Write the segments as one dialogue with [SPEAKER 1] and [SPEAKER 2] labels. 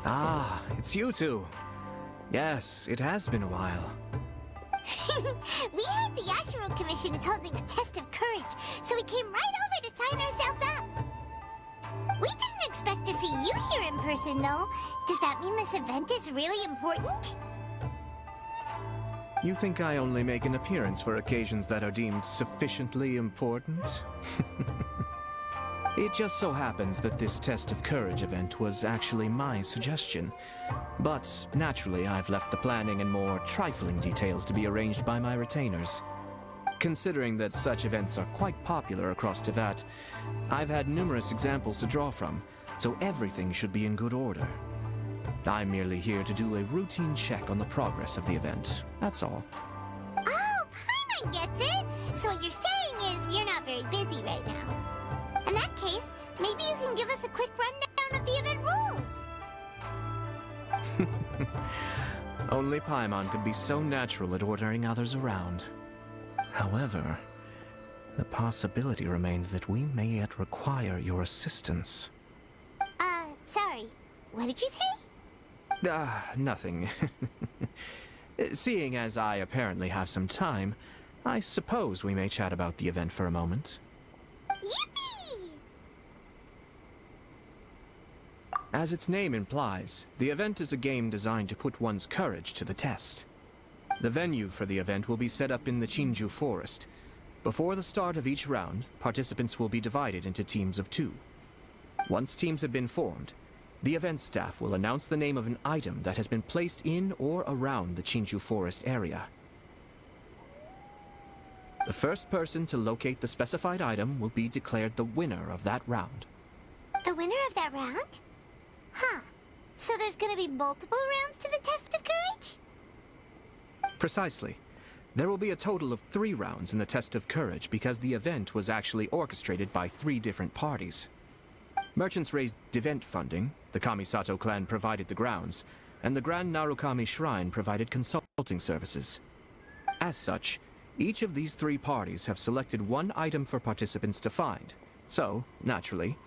[SPEAKER 1] Ah, it's you two. Yes, it has been a while.
[SPEAKER 2] We heard the Yashiro Commission is holding a test of courage, so we came right over to sign ourselves up. We didn't expect to see you here in person, though. Does that mean this event is really important?
[SPEAKER 1] You think I only make an appearance for occasions that are deemed sufficiently important? It just so happens that this Test of Courage event was actually my suggestion. But naturally, I've left the planning and more trifling details to be arranged by my retainers. Considering that such events are quite popular across Teyvat, I've had numerous examples to draw from, so everything should be in good order. I'm merely here to do a routine check on the progress of the event, that's all.
[SPEAKER 2] Oh, Paimon gets it! So what you're saying is you're not very busy right now. In that case, maybe you can give us a quick rundown of the event rules.
[SPEAKER 1] Only Paimon could be so natural at ordering others around. However, the possibility remains that we may yet require your assistance.
[SPEAKER 2] Sorry. What did you say?
[SPEAKER 1] Nothing. Seeing as I apparently have some time, I suppose we may chat about the event for a moment.
[SPEAKER 2] Yippee!
[SPEAKER 1] As its name implies, the event is a game designed to put one's courage to the test. The venue for the event will be set up in the Chinju Forest. Before the start of each round, participants will be divided into teams of 2. Once teams have been formed, the event staff will announce the name of an item that has been placed in or around the Chinju Forest area. The first person to locate the specified item will be declared the winner of that round.
[SPEAKER 2] The winner of that round? Huh. So there's gonna be multiple rounds to the Test of Courage?
[SPEAKER 1] Precisely. There will be a total of 3 rounds in the Test of Courage because the event was actually orchestrated by 3 different parties. Merchants raised event funding, the Kamisato clan provided the grounds, and the Grand Narukami Shrine provided consulting services. As such, each of these 3 parties have selected one item for participants to find. So, naturally,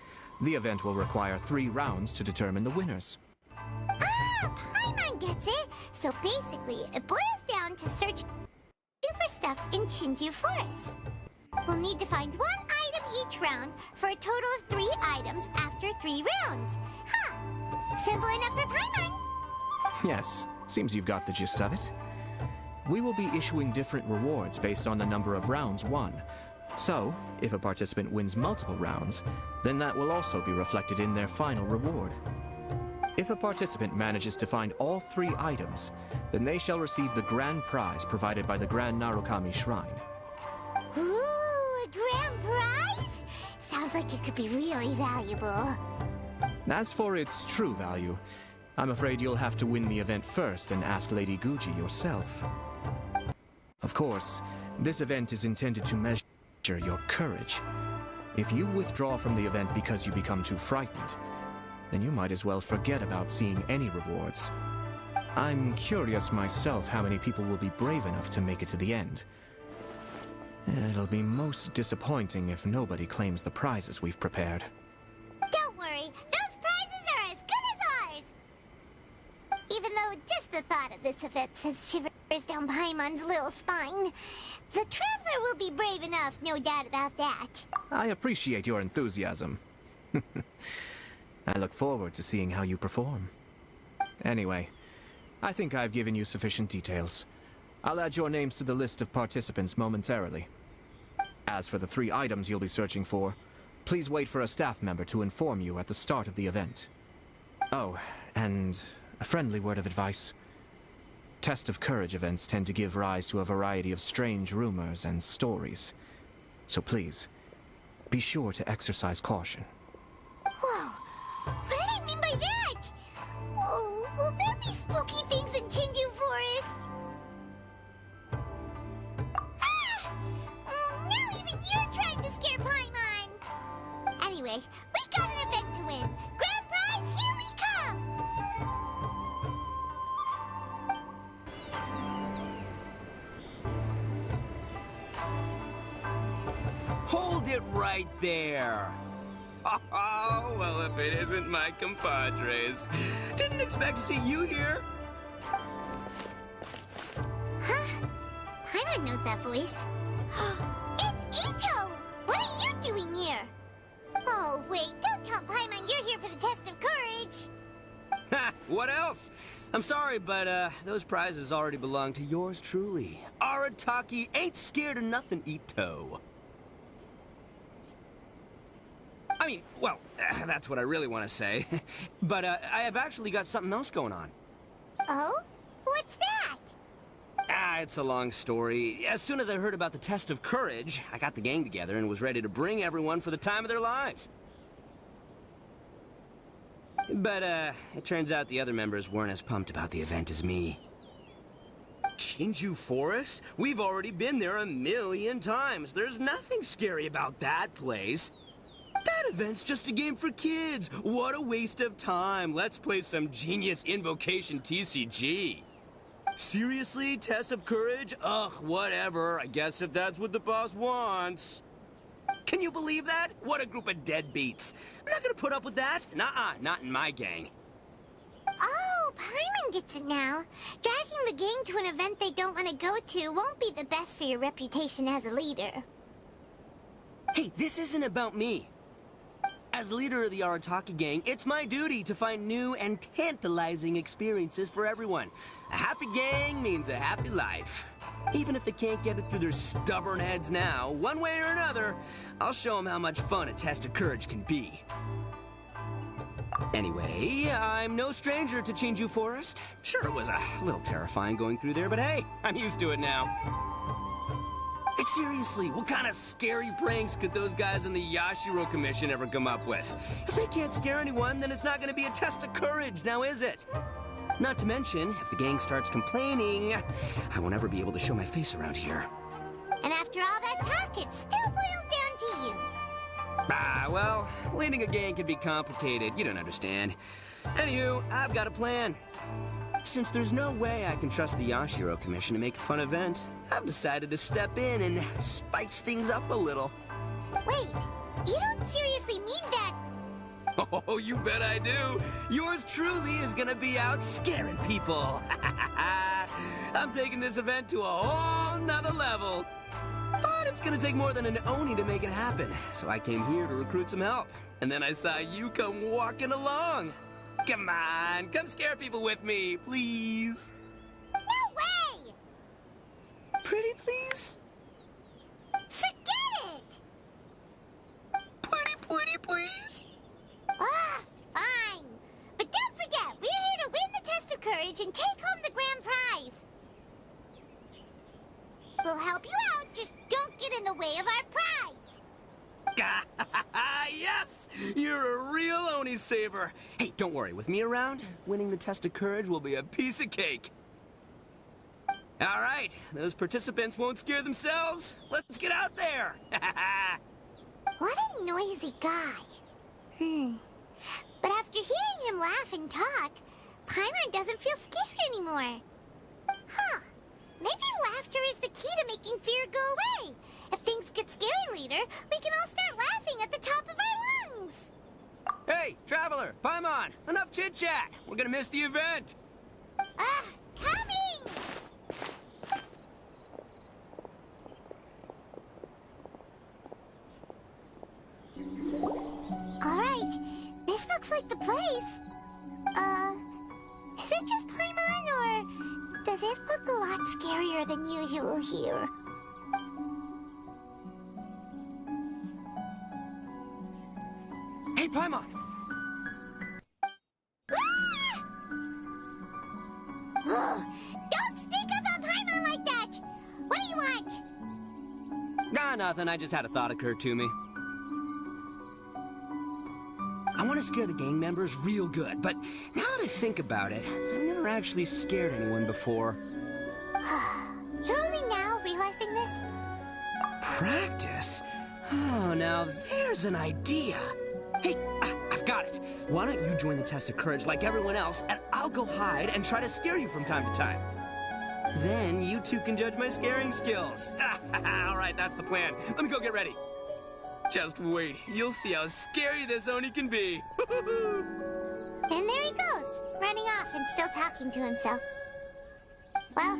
[SPEAKER 1] the event will require 3 rounds to determine the winners.
[SPEAKER 2] Ah, Paimon gets it! So basically, it boils down to searching for stuff in Chinju Forest. We'll need to find one item each round for a total of 3 items after 3 rounds. Huh. Simple enough for Paimon.
[SPEAKER 1] Yes, seems you've got the gist of it. We will be issuing different rewards based on the number of rounds won. So, if a participant wins multiple rounds, then that will also be reflected in their final reward. If a participant manages to find all 3 items, then they shall receive the grand prize provided by the Grand Narukami Shrine.
[SPEAKER 2] Ooh, a grand prize? Sounds like it could be really valuable.
[SPEAKER 1] As for its true value, I'm afraid you'll have to win the event first and ask Lady Guji yourself. Of course, this event is intended to measure your courage. If you withdraw from the event because you become too frightened, then you might as well forget about seeing any rewards. I'm curious myself how many people will be brave enough to make it to the end. It'll be most disappointing if nobody claims the prizes we've prepared.
[SPEAKER 2] Don't worry, those prizes are as good as ours! Even though just the thought of this event sends shivers down Paimon's little spine, the Traveler will be brave enough, no doubt about that.
[SPEAKER 1] I appreciate your enthusiasm. I look forward to seeing how you perform. Anyway, I think I've given you sufficient details. I'll add your names to the list of participants momentarily. As for the 3 items you'll be searching for, please wait for a staff member to inform you at the start of the event. Oh, and a friendly word of advice. Test of Courage events tend to give rise to a variety of strange rumors and stories. So please, be sure to exercise caution.
[SPEAKER 2] Whoa, what do they mean by that? Oh, will there be spooky things in Chinju Forest? Ah! Oh, now even you're trying to scare Paimon! Anyway, we got an event to win. Grand prize, here we come!
[SPEAKER 3] nailed it right there. Oh, well, if it isn't my compadres. Didn't expect to see you here.
[SPEAKER 2] Huh? Paimon knows that voice. It's Ito! What are you doing here? Oh, wait, don't tell Paimon you're here for the test of courage.
[SPEAKER 3] Ha! What else? I'm sorry, but those prizes already belong to yours truly. Arataki ain't scared of nothing, Ito. I mean, well, that's what I really want to say. But I have actually got something else going on.
[SPEAKER 2] Oh? What's that?
[SPEAKER 3] It's a long story. As soon as I heard about the test of courage, I got the gang together and was ready to bring everyone for the time of their lives. But, it turns out the other members weren't as pumped about the event as me. Chinju Forest? We've already been there 1,000,000 times. There's nothing scary about that place. That event's just a game for kids. What a waste of time. Let's play some genius invocation TCG. Seriously? Test of courage? Ugh, whatever. I guess if that's what the boss wants. Can you believe that? What a group of deadbeats. I'm not gonna put up with that. Nuh-uh, not in my gang.
[SPEAKER 2] Oh, Paimon gets it now. Dragging the gang to an event they don't want to go to won't be the best for your reputation as a leader.
[SPEAKER 3] Hey, this isn't about me. As leader of the Arataki gang, it's my duty to find new and tantalizing experiences for everyone. A happy gang means a happy life. Even if they can't get it through their stubborn heads now, one way or another, I'll show them how much fun a test of courage can be. Anyway, I'm no stranger to Chinju Forest. Sure, it was a little terrifying going through there, but hey, I'm used to it now. But seriously, what kind of scary pranks could those guys in the Yashiro Commission ever come up with? If they can't scare anyone, then it's not going to be a test of courage, now is it? Not to mention, if the gang starts complaining, I won't ever be able to show my face around here.
[SPEAKER 2] And after all that talk, it still boils down to you.
[SPEAKER 3] Well, leading a gang can be complicated. You don't understand. Anywho, I've got a plan. Since there's no way I can trust the Yashiro Commission to make a fun event, I've decided to step in and spice things up a little.
[SPEAKER 2] Wait, you don't seriously mean that?
[SPEAKER 3] Oh, you bet I do. Yours truly is gonna be out scaring people. I'm taking this event to a whole nother level. But it's gonna take more than an Oni to make it happen, so I came here to recruit some help. And then I saw you come walking along. Come on, come scare people with me, please.
[SPEAKER 2] No way!
[SPEAKER 3] Pretty please?
[SPEAKER 2] Forget it!
[SPEAKER 3] Pretty please?
[SPEAKER 2] Ah, fine. But don't forget, we're here to win the test of courage and take home the grand prize. We'll help you out, just don't get in the way of our prize.
[SPEAKER 3] Yes! You're a real Oni saver. Hey, don't worry, with me around, winning the test of courage will be a piece of cake. All right, those participants won't scare themselves. Let's get out there.
[SPEAKER 2] What a noisy guy. But after hearing him laugh and talk, Paimon doesn't feel scared anymore. Huh. Maybe laughter is the key to making fear go away. If things get scary later, we can all start laughing at the top of our lungs.
[SPEAKER 3] Hey, Traveler, Paimon, enough chit-chat. We're gonna miss the event.
[SPEAKER 2] Coming! All right, this looks like the place. Is it just Paimon, or does it look a lot scarier than usual here?
[SPEAKER 3] Hey, Paimon!
[SPEAKER 2] Don't speak about Paimon like that! What do you want?
[SPEAKER 3] Nothing. I just had a thought occur to me. I want to scare the gang members real good, but now that I think about it, I've never actually scared anyone before.
[SPEAKER 2] You're only now realizing this?
[SPEAKER 3] Practice? Oh, now there's an idea. Hey, I've got it. Why don't you join the test of courage like everyone else, and I'll go hide and try to scare you from time to time. Then you two can judge my scaring skills. All right, that's the plan. Let me go get ready. Just wait. You'll see how scary this Oni can be.
[SPEAKER 2] And there he goes, running off and still talking to himself. Well,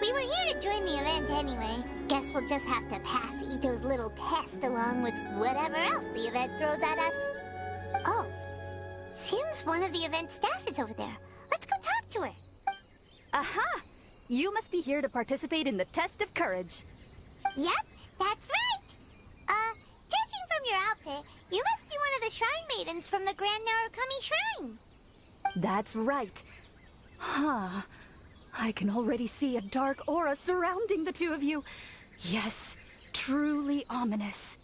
[SPEAKER 2] we were here to join the event anyway. Guess we'll just have to pass Ito's little test along with whatever else the event throws at us. Oh, seems one of the event staff is over there. Let's go talk to her.
[SPEAKER 4] Aha! You must be here to participate in the test of courage.
[SPEAKER 2] Yep, that's right. Judging from your outfit, you must be one of the Shrine Maidens from the Grand Narukami Shrine.
[SPEAKER 4] That's right. Huh. I can already see a dark aura surrounding the two of you. Yes, truly ominous.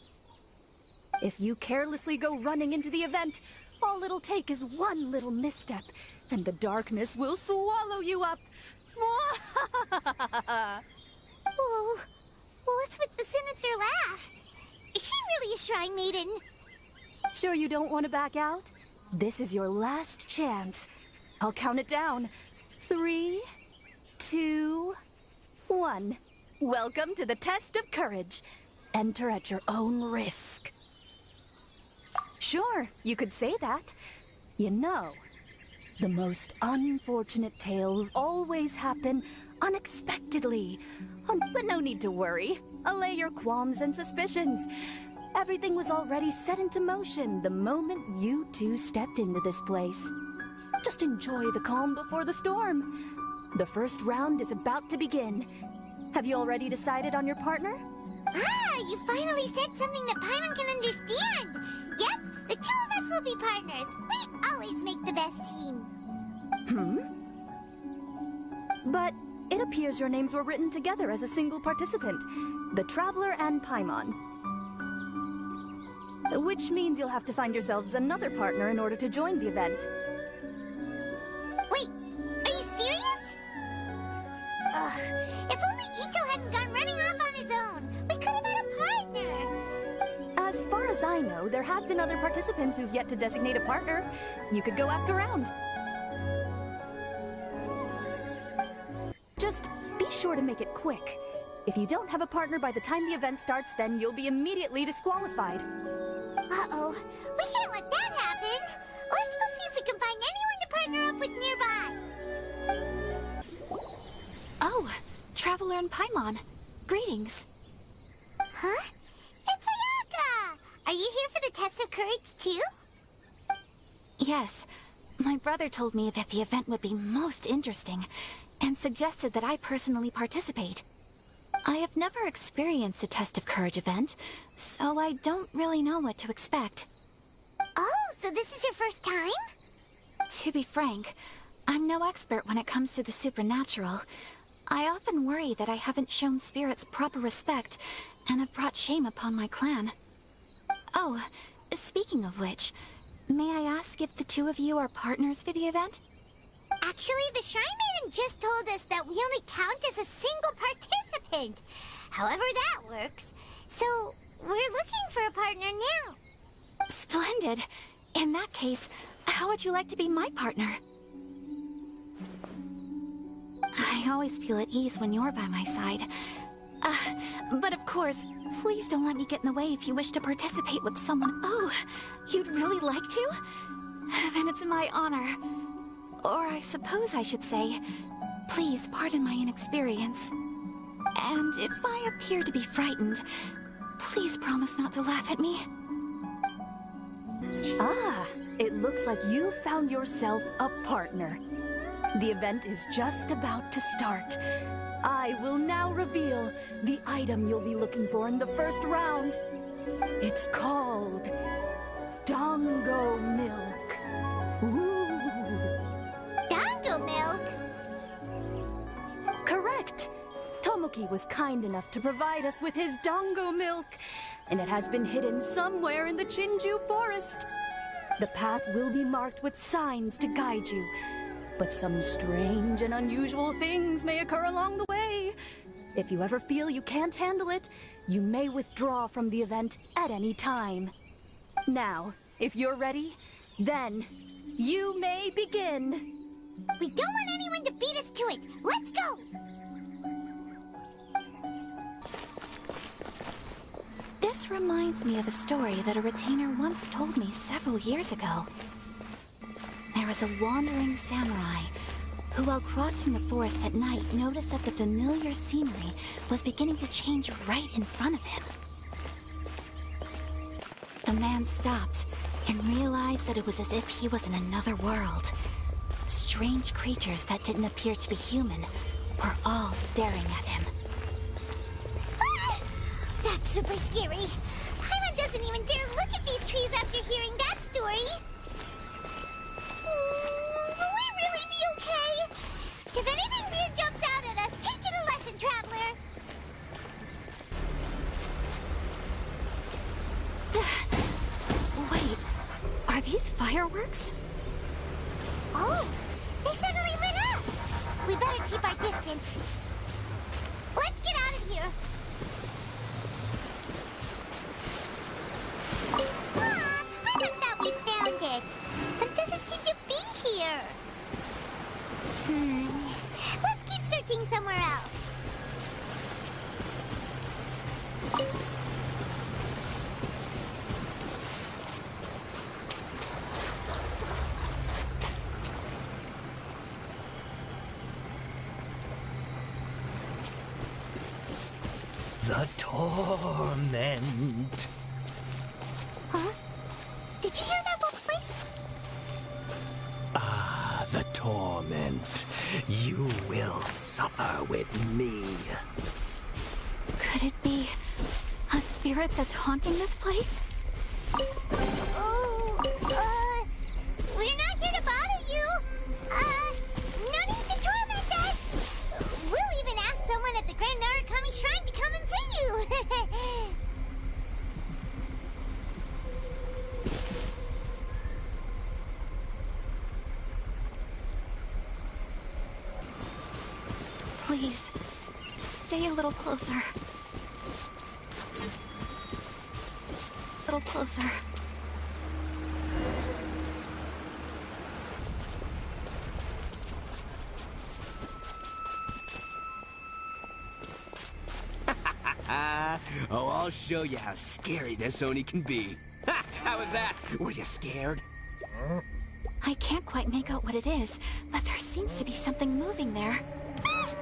[SPEAKER 4] If you carelessly go running into the event, all it'll take is one little misstep, and the darkness will swallow you up.
[SPEAKER 2] Whoa, what's with the sinister laugh? Is she really a Shrine Maiden?
[SPEAKER 4] Sure you don't want to back out? This is your last chance. I'll count it down. 3, 2, 1. Welcome to the test of courage. Enter at your own risk. Sure, you could say that. You know, the most unfortunate tales always happen unexpectedly. But no need to worry. Allay your qualms and suspicions. Everything was already set into motion the moment you two stepped into this place. Just enjoy the calm before the storm. The first round is about to begin. Have you already decided on your partner?
[SPEAKER 2] Ah, you finally said something that Paimon can understand. Yep, the two of us will be partners. We always make the best team.
[SPEAKER 4] But it appears your names were written together as a single participant, the Traveler and Paimon. Which means you'll have to find yourselves another partner in order to join the event.
[SPEAKER 2] Wait, are you serious? Ugh, if only Ito hadn't gone running off on his own, we could have had a partner.
[SPEAKER 4] As far as I know, there have been other participants who've yet to designate a partner. You could go ask around. Just be sure to make it quick. If you don't have a partner by the time the event starts, then you'll be immediately disqualified.
[SPEAKER 2] Uh-oh, we can't let that happen. Let's go see if we can find anyone to partner up with nearby.
[SPEAKER 4] Oh, Traveler and Paimon. Greetings.
[SPEAKER 2] Huh? It's Ayaka! Are you here for the test of courage, too?
[SPEAKER 5] Yes. My brother told me that the event would be most interesting, and suggested that I personally participate. I have never experienced a Test of Courage event, so I don't really know what to expect.
[SPEAKER 2] Oh, so this is your first time?
[SPEAKER 5] To be frank, I'm no expert when it comes to the supernatural. I often worry that I haven't shown spirits proper respect, and have brought shame upon my clan. Oh, speaking of which, may I ask if the two of you are partners for the event?
[SPEAKER 2] Actually, the Shrine Maiden just told us that we only count as a single participant. However that works. So, we're looking for a partner now.
[SPEAKER 5] Splendid. In that case, how would you like to be my partner? I always feel at ease when you're by my side. But of course, please don't let me get in the way if you wish to participate with someone. Oh, you'd really like to? Then it's my honor. Or I suppose I should say, please pardon my inexperience. And if I appear to be frightened, please promise not to laugh at me.
[SPEAKER 4] Ah, it looks like you found yourself a partner. The event is just about to start. I will now reveal the item you'll be looking for in the first round. It's called Dango Milk. Ooh.
[SPEAKER 2] Dango milk?
[SPEAKER 4] Correct. Tomoki was kind enough to provide us with his Dango milk, and it has been hidden somewhere in the Chinju forest. The path will be marked with signs to guide you, but some strange and unusual things may occur along the way. If you ever feel you can't handle it, you may withdraw from the event at any time. Now, if you're ready, then you may begin.
[SPEAKER 2] We don't want anyone to beat us to it. Let's go!
[SPEAKER 5] This This reminds me of a story that a retainer once told me several years ago. There was a wandering samurai who, while crossing the forest at night, noticed that the familiar scenery was beginning to change right in front of him. The man stopped and realized that it was as if he was in another world. Strange creatures that didn't appear to be human were all staring at him.
[SPEAKER 2] Ah! That's super scary. Paimon doesn't even dare look at these trees after hearing that story. Will we really be okay? If anything weird jumps out at us, teach it a lesson, Traveler.
[SPEAKER 5] Wait, are these fireworks?
[SPEAKER 2] Oh, they suddenly lit up. We better keep our distance. Let's get out of here. I thought we found it, but it doesn't seem to be here. Let's keep searching somewhere else.
[SPEAKER 3] The torment.
[SPEAKER 2] Huh? Did you hear that voice?
[SPEAKER 3] Ah, the torment. You will suffer with me.
[SPEAKER 5] Could it be a spirit that's haunting this place?
[SPEAKER 2] Oh, we're not here to bother you. No need to torment us. We'll even ask someone at the Grand Narukami Shrine to come and free you.
[SPEAKER 5] Please, stay a little closer. A little closer.
[SPEAKER 3] Oh, I'll show you how scary this Oni can be. Ha! How was that? Were you scared?
[SPEAKER 5] I can't quite make out what it is, but there seems to be something moving there.
[SPEAKER 2] Run!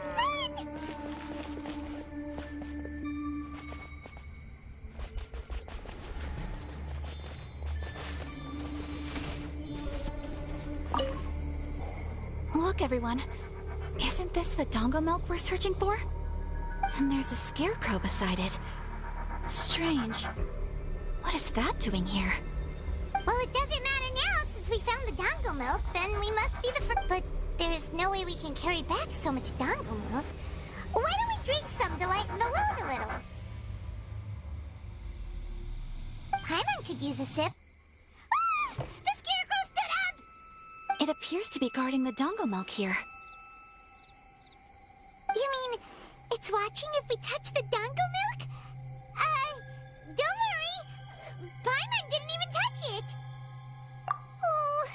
[SPEAKER 5] Look, everyone. Isn't this the dongo milk we're searching for? And there's a scarecrow beside it. Strange. What is that doing here?
[SPEAKER 2] Well, it doesn't matter now since we found the dongo milk, then we must be the first. But there's no way we can carry back so much dongo milk. Why don't we drink some to lighten the load a little? Paimon could use a sip. Ah! The scarecrow stood up!
[SPEAKER 5] It appears to be guarding the dongo milk here.
[SPEAKER 2] You mean it's watching if we touch the dongo milk? Don't worry. Paimon didn't even touch it. Oh,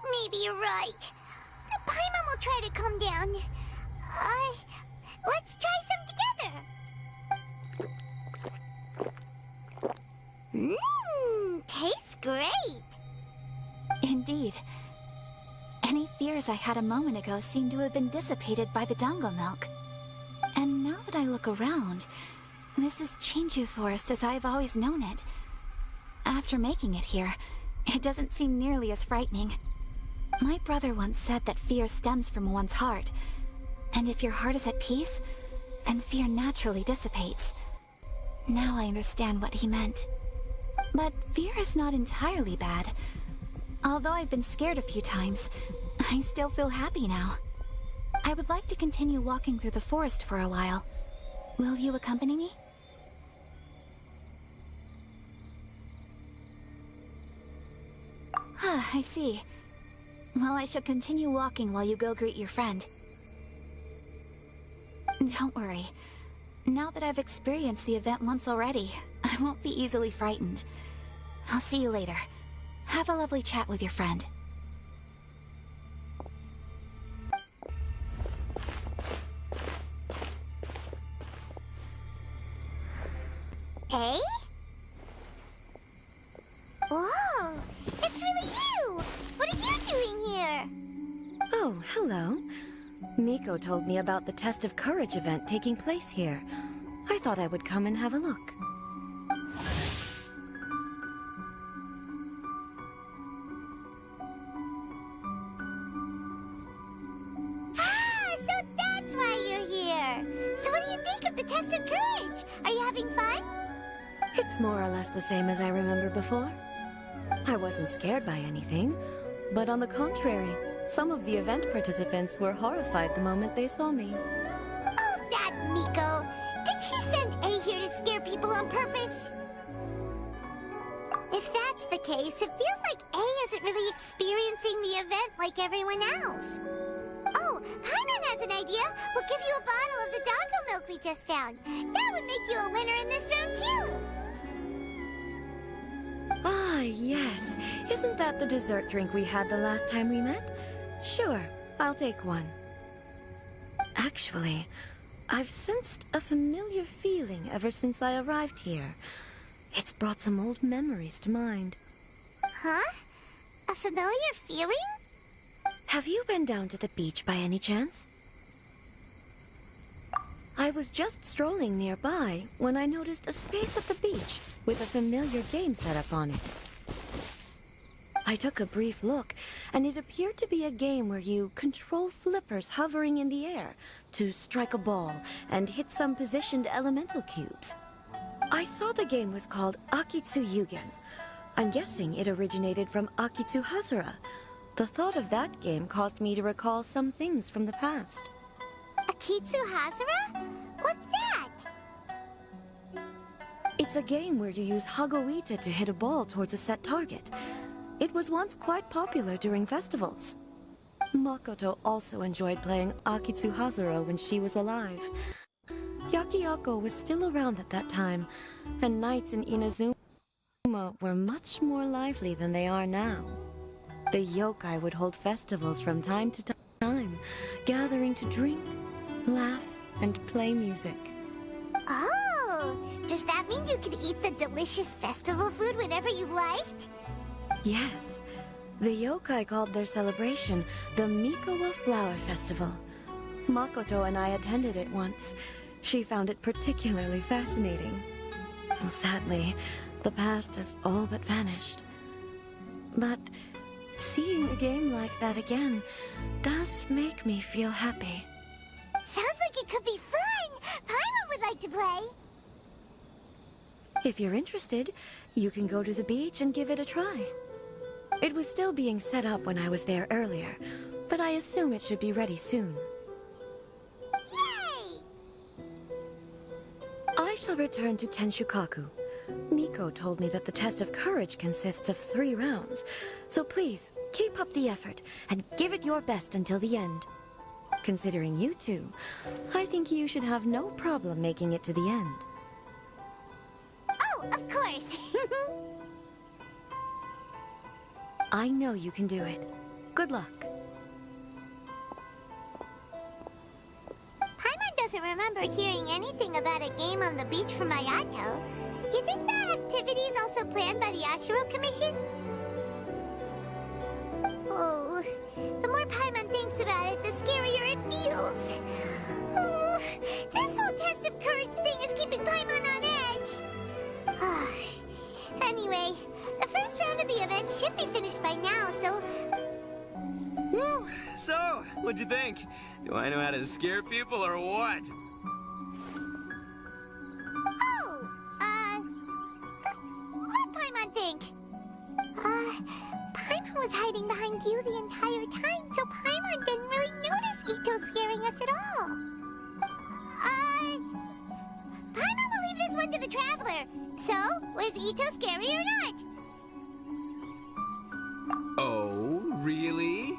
[SPEAKER 2] maybe you're right. Paimon will try to calm down. Let's try some together. Tastes great.
[SPEAKER 5] Indeed. Any fears I had a moment ago seem to have been dissipated by the dongo milk. And now that I look around, this is Chinju Forest as I've always known it. After making it here, it doesn't seem nearly as frightening. My brother once said that fear stems from one's heart, and if your heart is at peace, then fear naturally dissipates. Now I understand what he meant. But fear is not entirely bad. Although I've been scared a few times, I still feel happy now. I would like to continue walking through the forest for a while. Will you accompany me? Ah, I see. Well, I shall continue walking while you go greet your friend. Don't worry. Now that I've experienced the event once already, I won't be easily frightened. I'll see you later. Have a lovely chat with your friend.
[SPEAKER 2] Eh? Whoa! It's really you! What are you doing here?
[SPEAKER 6] Oh, hello. Miko told me about the Test of Courage event taking place here. I thought I would come and have a look.
[SPEAKER 2] Ah, so that's why you're here! So what do you think of the Test of Courage? Are you having fun?
[SPEAKER 6] It's more or less the same as I remember before. I wasn't scared by anything, but on the contrary, some of the event participants were horrified the moment they saw me.
[SPEAKER 2] Oh, that Miko! Did she send A here to scare people on purpose? If that's the case, it feels like A isn't really experiencing the event like everyone else. Oh, Paimon has an idea. We'll give you a bottle of the doggo milk we just found. That would make you a winner in this round, too.
[SPEAKER 6] Ah, yes. Isn't that the dessert drink we had the last time we met? Sure, I'll take one. Actually, I've sensed a familiar feeling ever since I arrived here. It's brought some old memories to mind.
[SPEAKER 2] Huh? A familiar feeling?
[SPEAKER 6] Have you been down to the beach by any chance? I was just strolling nearby when I noticed a space at the beach with a familiar game set up on it. I took a brief look, and it appeared to be a game where you control flippers hovering in the air to strike a ball and hit some positioned elemental cubes. I saw the game was called Akitsu Yugen. I'm guessing it originated from Akitsu Hazura. The thought of that game caused me to recall some things from the past.
[SPEAKER 2] Akitsu Hazura? What's that?
[SPEAKER 6] It's a game where you use Hagoita to hit a ball towards a set target. It was once quite popular during festivals. Makoto also enjoyed playing Akitsu Hazura when she was alive. Yakiako was still around at that time, and nights in Inazuma were much more lively than they are now. The yokai would hold festivals from time to time, gathering to drink, laugh, and play music.
[SPEAKER 2] Oh, does that mean you could eat the delicious festival food whenever you liked?
[SPEAKER 6] Yes. The yokai called their celebration the Mikowa Flower Festival. Makoto and I attended it once. She found it particularly fascinating. Sadly, the past has all but vanished. But seeing a game like that again does make me feel happy.
[SPEAKER 2] Sounds like it could be fun! Paimon would like to play!
[SPEAKER 6] If you're interested, you can go to the beach and give it a try. It was still being set up when I was there earlier, but I assume it should be ready soon.
[SPEAKER 2] Yay!
[SPEAKER 6] I shall return to Tenshukaku. Miko told me that the test of courage consists of 3 rounds, so please, keep up the effort and give it your best until the end. Considering you two, I think you should have no problem making it to the end.
[SPEAKER 2] Oh, of course!
[SPEAKER 6] I know you can do it. Good luck.
[SPEAKER 2] Paimon doesn't remember hearing anything about a game on the beach from Ayato. You think that activity is also planned by the Ashiro Commission? Oh, the more Paimon thinks about it, the scarier it feels. Oh, this whole test of courage thing is keeping Paimon on edge. Anyway, the first round of the event should be finished by now, so...
[SPEAKER 3] Woo! So, what'd you think? Do I know how to scare people or what?
[SPEAKER 2] Oh, what'd Paimon think? Paimon was hiding behind you the entire time, so Paimon didn't really notice Ito scaring us at all. Paimon will leave this one to the Traveler. So, was Ito scary or not?
[SPEAKER 3] Oh, really?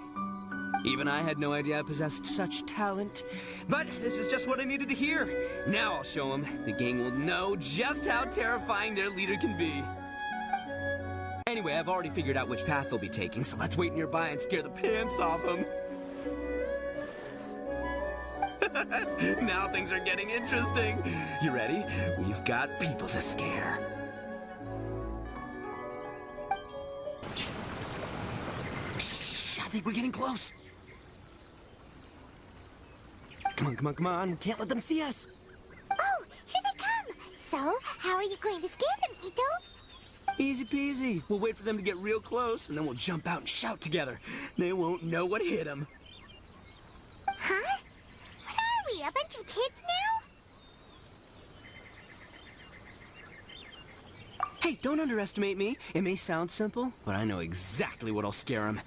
[SPEAKER 3] Even I had no idea I possessed such talent. But this is just what I needed to hear. Now I'll show them. The gang will know just how terrifying their leader can be. Anyway, I've already figured out which path they'll be taking, so let's wait nearby and scare the pants off them. Now things are getting interesting. You ready? We've got people to scare. think we're getting close. Come on, come on, come on. We can't let them see us.
[SPEAKER 2] Oh, here they come. So, how are you going to scare them, Ito?
[SPEAKER 3] Easy peasy. We'll wait for them to get real close, and then we'll jump out and shout together. They won't know what hit them.
[SPEAKER 2] Huh? What are we, a bunch of kids now?
[SPEAKER 3] Hey, don't underestimate me. It may sound simple, but I know exactly what'll scare them.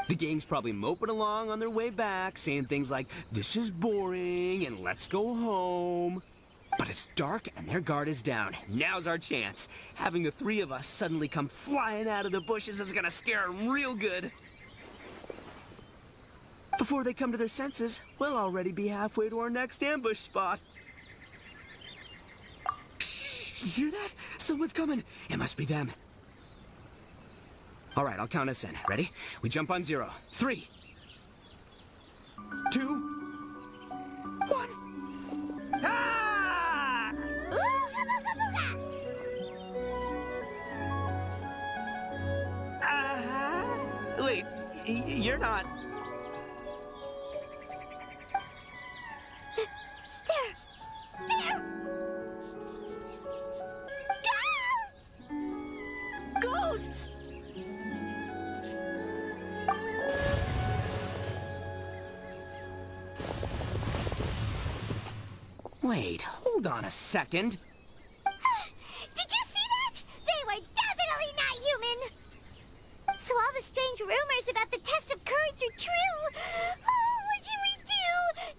[SPEAKER 3] The gang's probably moping along on their way back, saying things like, "This is boring," and "Let's go home." But it's dark and their guard is down. Now's our chance. Having the three of us suddenly come flying out of the bushes is gonna scare them real good. Before they come to their senses, we'll already be halfway to our next ambush spot. Shh, you hear that? Someone's coming. It must be them. All right, I'll count us in. Ready? We jump on 0. 3, 2, 1. Ah!
[SPEAKER 2] Ooga booga booga!
[SPEAKER 3] Wait, you're not.
[SPEAKER 2] There! There! Ghosts!
[SPEAKER 4] Ghosts!
[SPEAKER 3] Wait, hold on a second.
[SPEAKER 2] Did you see that? They were definitely not human! So all the strange rumors about the test of courage are true! Oh, what should we do?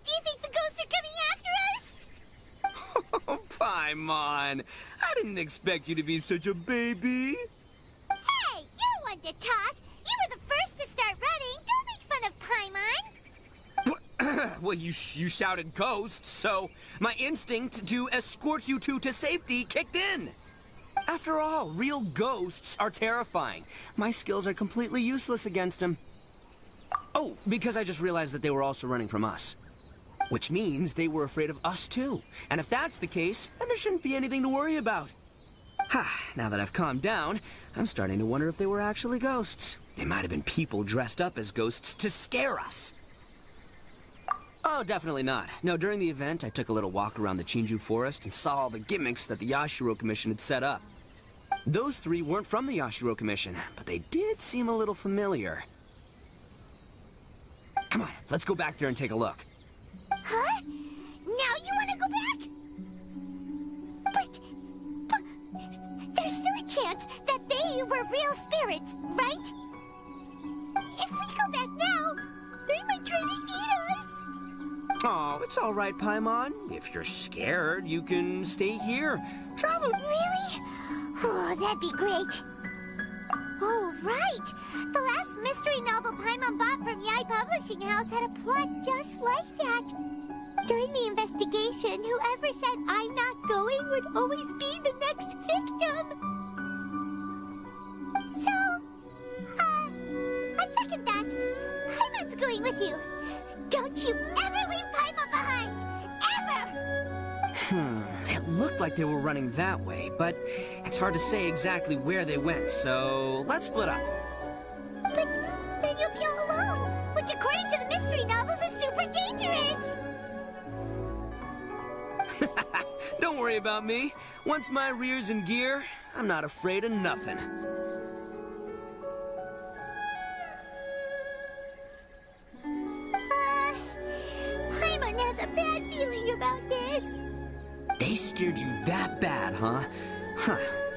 [SPEAKER 2] Do you think the ghosts are coming after us?
[SPEAKER 3] Oh, Paimon. I didn't expect you to be such a baby.
[SPEAKER 2] Hey, you're one to talk! You were the first to start running! Don't make fun of Paimon!
[SPEAKER 3] Well, you shouted ghosts, so my instinct to escort you two to safety kicked in. After all, real ghosts are terrifying. My skills are completely useless against them. Oh, because I just realized that they were also running from us. Which means they were afraid of us too. And if that's the case, then there shouldn't be anything to worry about. Now that I've calmed down, I'm starting to wonder if they were actually ghosts. They might have been people dressed up as ghosts to scare us. Oh, definitely not. No, during the event, I took a little walk around the Chinju forest and saw all the gimmicks that the Yashiro Commission had set up. Those three weren't from the Yashiro Commission, but they did seem a little familiar. Come on, let's go back there and take a look.
[SPEAKER 2] Huh? Now you want to go back? But there's still a chance that they were real spirits, right? If we go back now, they might try to eat us.
[SPEAKER 3] Oh, it's all right, Paimon. If you're scared, you can stay here. Travel.
[SPEAKER 2] Really? Oh, that'd be great. Oh, right. The last mystery novel Paimon bought from Yai Publishing House had a plot just like that. During the investigation, whoever said I'm not going would always be the next victim. So, I'd second that. Paimon's going with you. Don't you ever leave Paimon behind! Ever!
[SPEAKER 3] It looked like they were running that way, but it's hard to say exactly where they went, so let's split up.
[SPEAKER 2] But then you'll be all alone, which according to the mystery novels is super dangerous!
[SPEAKER 3] Don't worry about me. Once my rear's in gear, I'm not afraid of nothing.
[SPEAKER 2] Paimon has a bad feeling about this.
[SPEAKER 3] They scared you that bad, huh?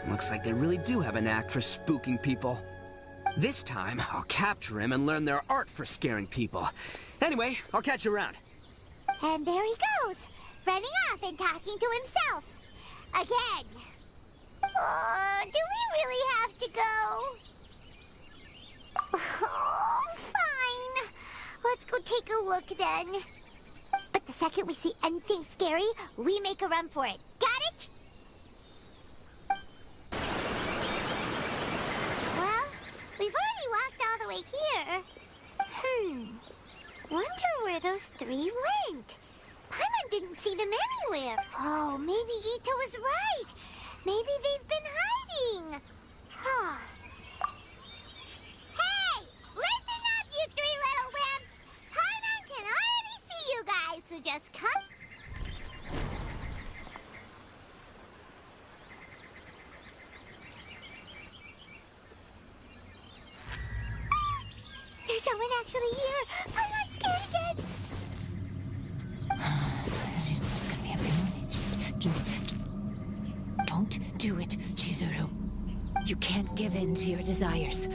[SPEAKER 3] Looks like they really do have a knack for spooking people. This time, I'll capture him and learn their art for scaring people. Anyway, I'll catch you around.
[SPEAKER 2] And there he goes, running off and talking to himself. Again. Oh, do we really have to go? Oh, fine. Let's go take a look then. But the second we see anything scary, we make a run for it. Got it? Well, we've already walked all the way here. Wonder where those three went. Paimon didn't see them anywhere. Oh, maybe Ito was right. Maybe they've been hiding. Huh. Hey! Listen up, so just come. There's someone actually here. I'm not scared again.
[SPEAKER 7] It's just gonna be a few minutes. Don't do it, Chizuru. You can't give in to your desires.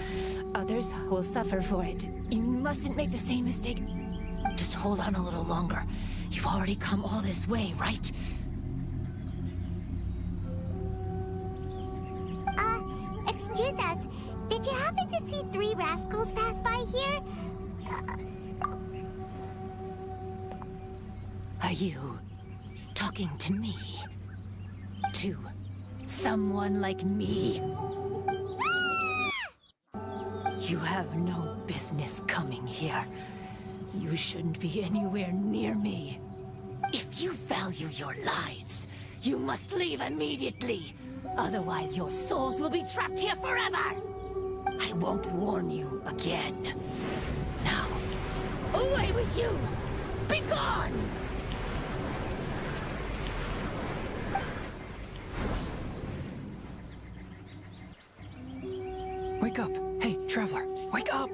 [SPEAKER 7] Others will suffer for it. You mustn't make the same mistake. Just hold on a little longer. You've already come all this way, right?
[SPEAKER 2] Excuse us. Did you happen to see 3 rascals pass by here?
[SPEAKER 7] Are you talking to me? To someone like me? You have no business coming here. You shouldn't be anywhere near me. If you value your lives, you must leave immediately. Otherwise, your souls will be trapped here forever. I won't warn you again. Now, away with you! Be gone!
[SPEAKER 8] Wake up! Hey, traveler, wake up!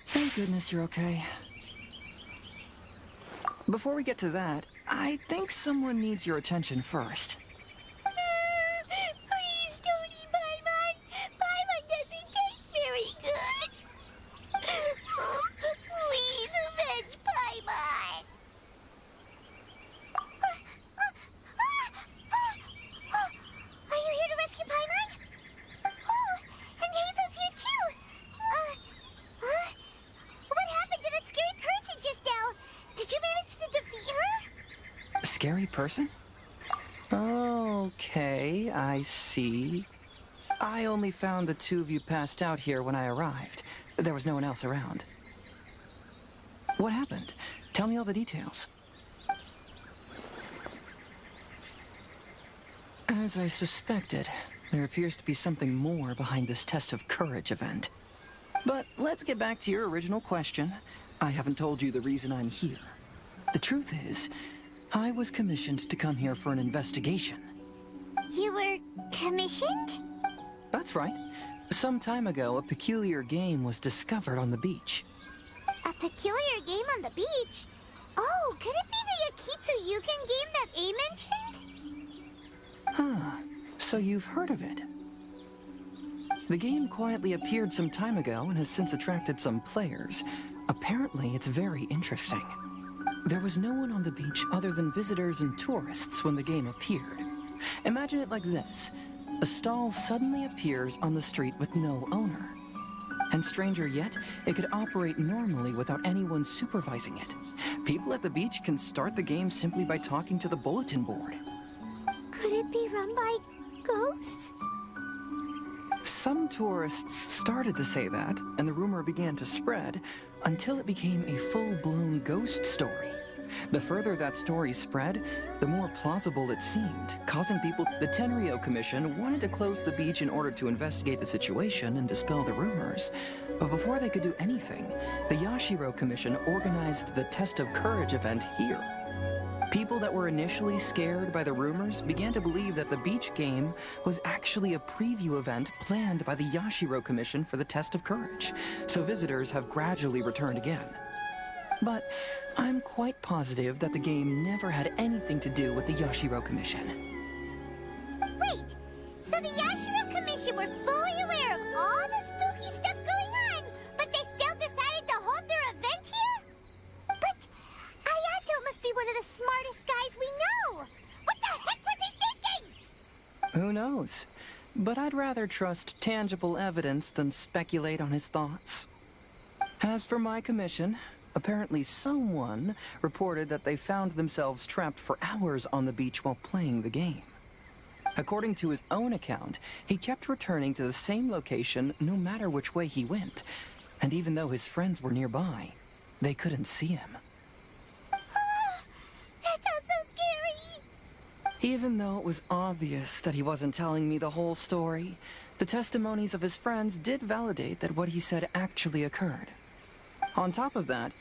[SPEAKER 8] Thank goodness you're okay. Before we get to that, I think someone needs your attention first.
[SPEAKER 2] Please don't eat Paimon. Paimon doesn't taste very good. Please avenge Paimon. Are you here to rescue Paimon? Oh, and Hazel's here too. What happened to that scary person just now? Did you manage to defeat her?
[SPEAKER 8] A scary person? Okay, I see. I only found the 2 of you passed out here when I arrived. There was no one else around. What happened? Tell me all the details. As I suspected, there appears to be something more behind this test of courage event. But let's get back to your original question. I haven't told you the reason I'm here. The truth is, I was commissioned to come here for an investigation.
[SPEAKER 2] You were commissioned?
[SPEAKER 8] That's right. Some time ago, a peculiar game was discovered on the beach.
[SPEAKER 2] A peculiar game on the beach? Oh, could it be the Akitsu Yugen game that A mentioned?
[SPEAKER 8] Huh. So you've heard of it. The game quietly appeared some time ago and has since attracted some players. Apparently, it's very interesting. There was no one on the beach other than visitors and tourists when the game appeared. Imagine it like this. A stall suddenly appears on the street with no owner. And stranger yet, it could operate normally without anyone supervising it. People at the beach can start the game simply by talking to the bulletin board.
[SPEAKER 2] Could it be run by ghosts?
[SPEAKER 8] Some tourists started to say that, and the rumor began to spread, until it became a full-blown ghost story. The further that story spread, the more plausible it seemed, causing people... The Tenryou Commission wanted to close the beach in order to investigate the situation and dispel the rumors. But before they could do anything, the Yashiro Commission organized the Test of Courage event here. People that were initially scared by the rumors began to believe that the beach game was actually a preview event planned by the Yashiro Commission for the Test of Courage, so visitors have gradually returned again. But I'm quite positive that the game never had anything to do with the Yashiro Commission.
[SPEAKER 2] Wait, so the Yashiro Commission were fully aware of all the spooky stuff going on, but they still decided to hold their event here? But Ayato must be one of the smartest guys we know! What the heck was he thinking?
[SPEAKER 8] Who knows? But I'd rather trust tangible evidence than speculate on his thoughts. As for my commission, apparently someone reported that they found themselves trapped for hours on the beach while playing the game. According to his own account, he kept returning to the same location no matter which way he went. And even though his friends were nearby, they couldn't see him.
[SPEAKER 2] That sounds so scary!
[SPEAKER 8] Even though it was obvious that he wasn't telling me the whole story, the testimonies of his friends did validate that what he said actually occurred. On top of that,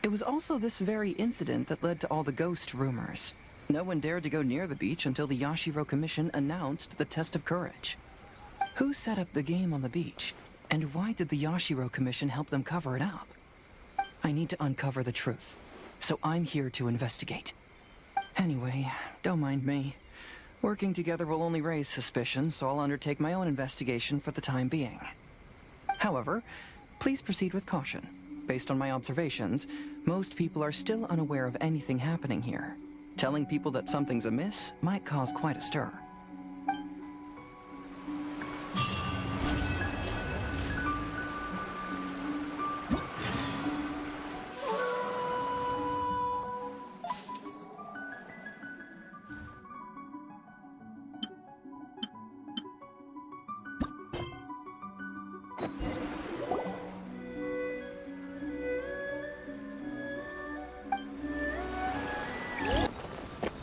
[SPEAKER 8] it was also this very incident that led to all the ghost rumors. No one dared to go near the beach until the Yashiro Commission announced the test of courage. Who set up the game on the beach? And why did the Yashiro Commission help them cover it up? I need to uncover the truth, so I'm here to investigate. Anyway, don't mind me. Working together will only raise suspicion, so I'll undertake my own investigation for the time being. However, please proceed with caution. Based on my observations, most people are still unaware of anything happening here. Telling people that something's amiss might cause quite a stir.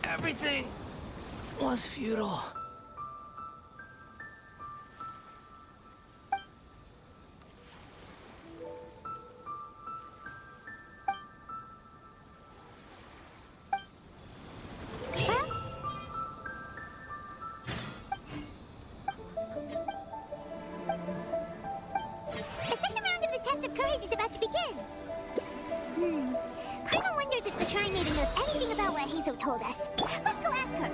[SPEAKER 9] Everything was futile.
[SPEAKER 2] The second round of the test of courage is about to begin. Paimon wonders if the Shrine Maiden knows anything about what Hazel told us. Let's go ask her.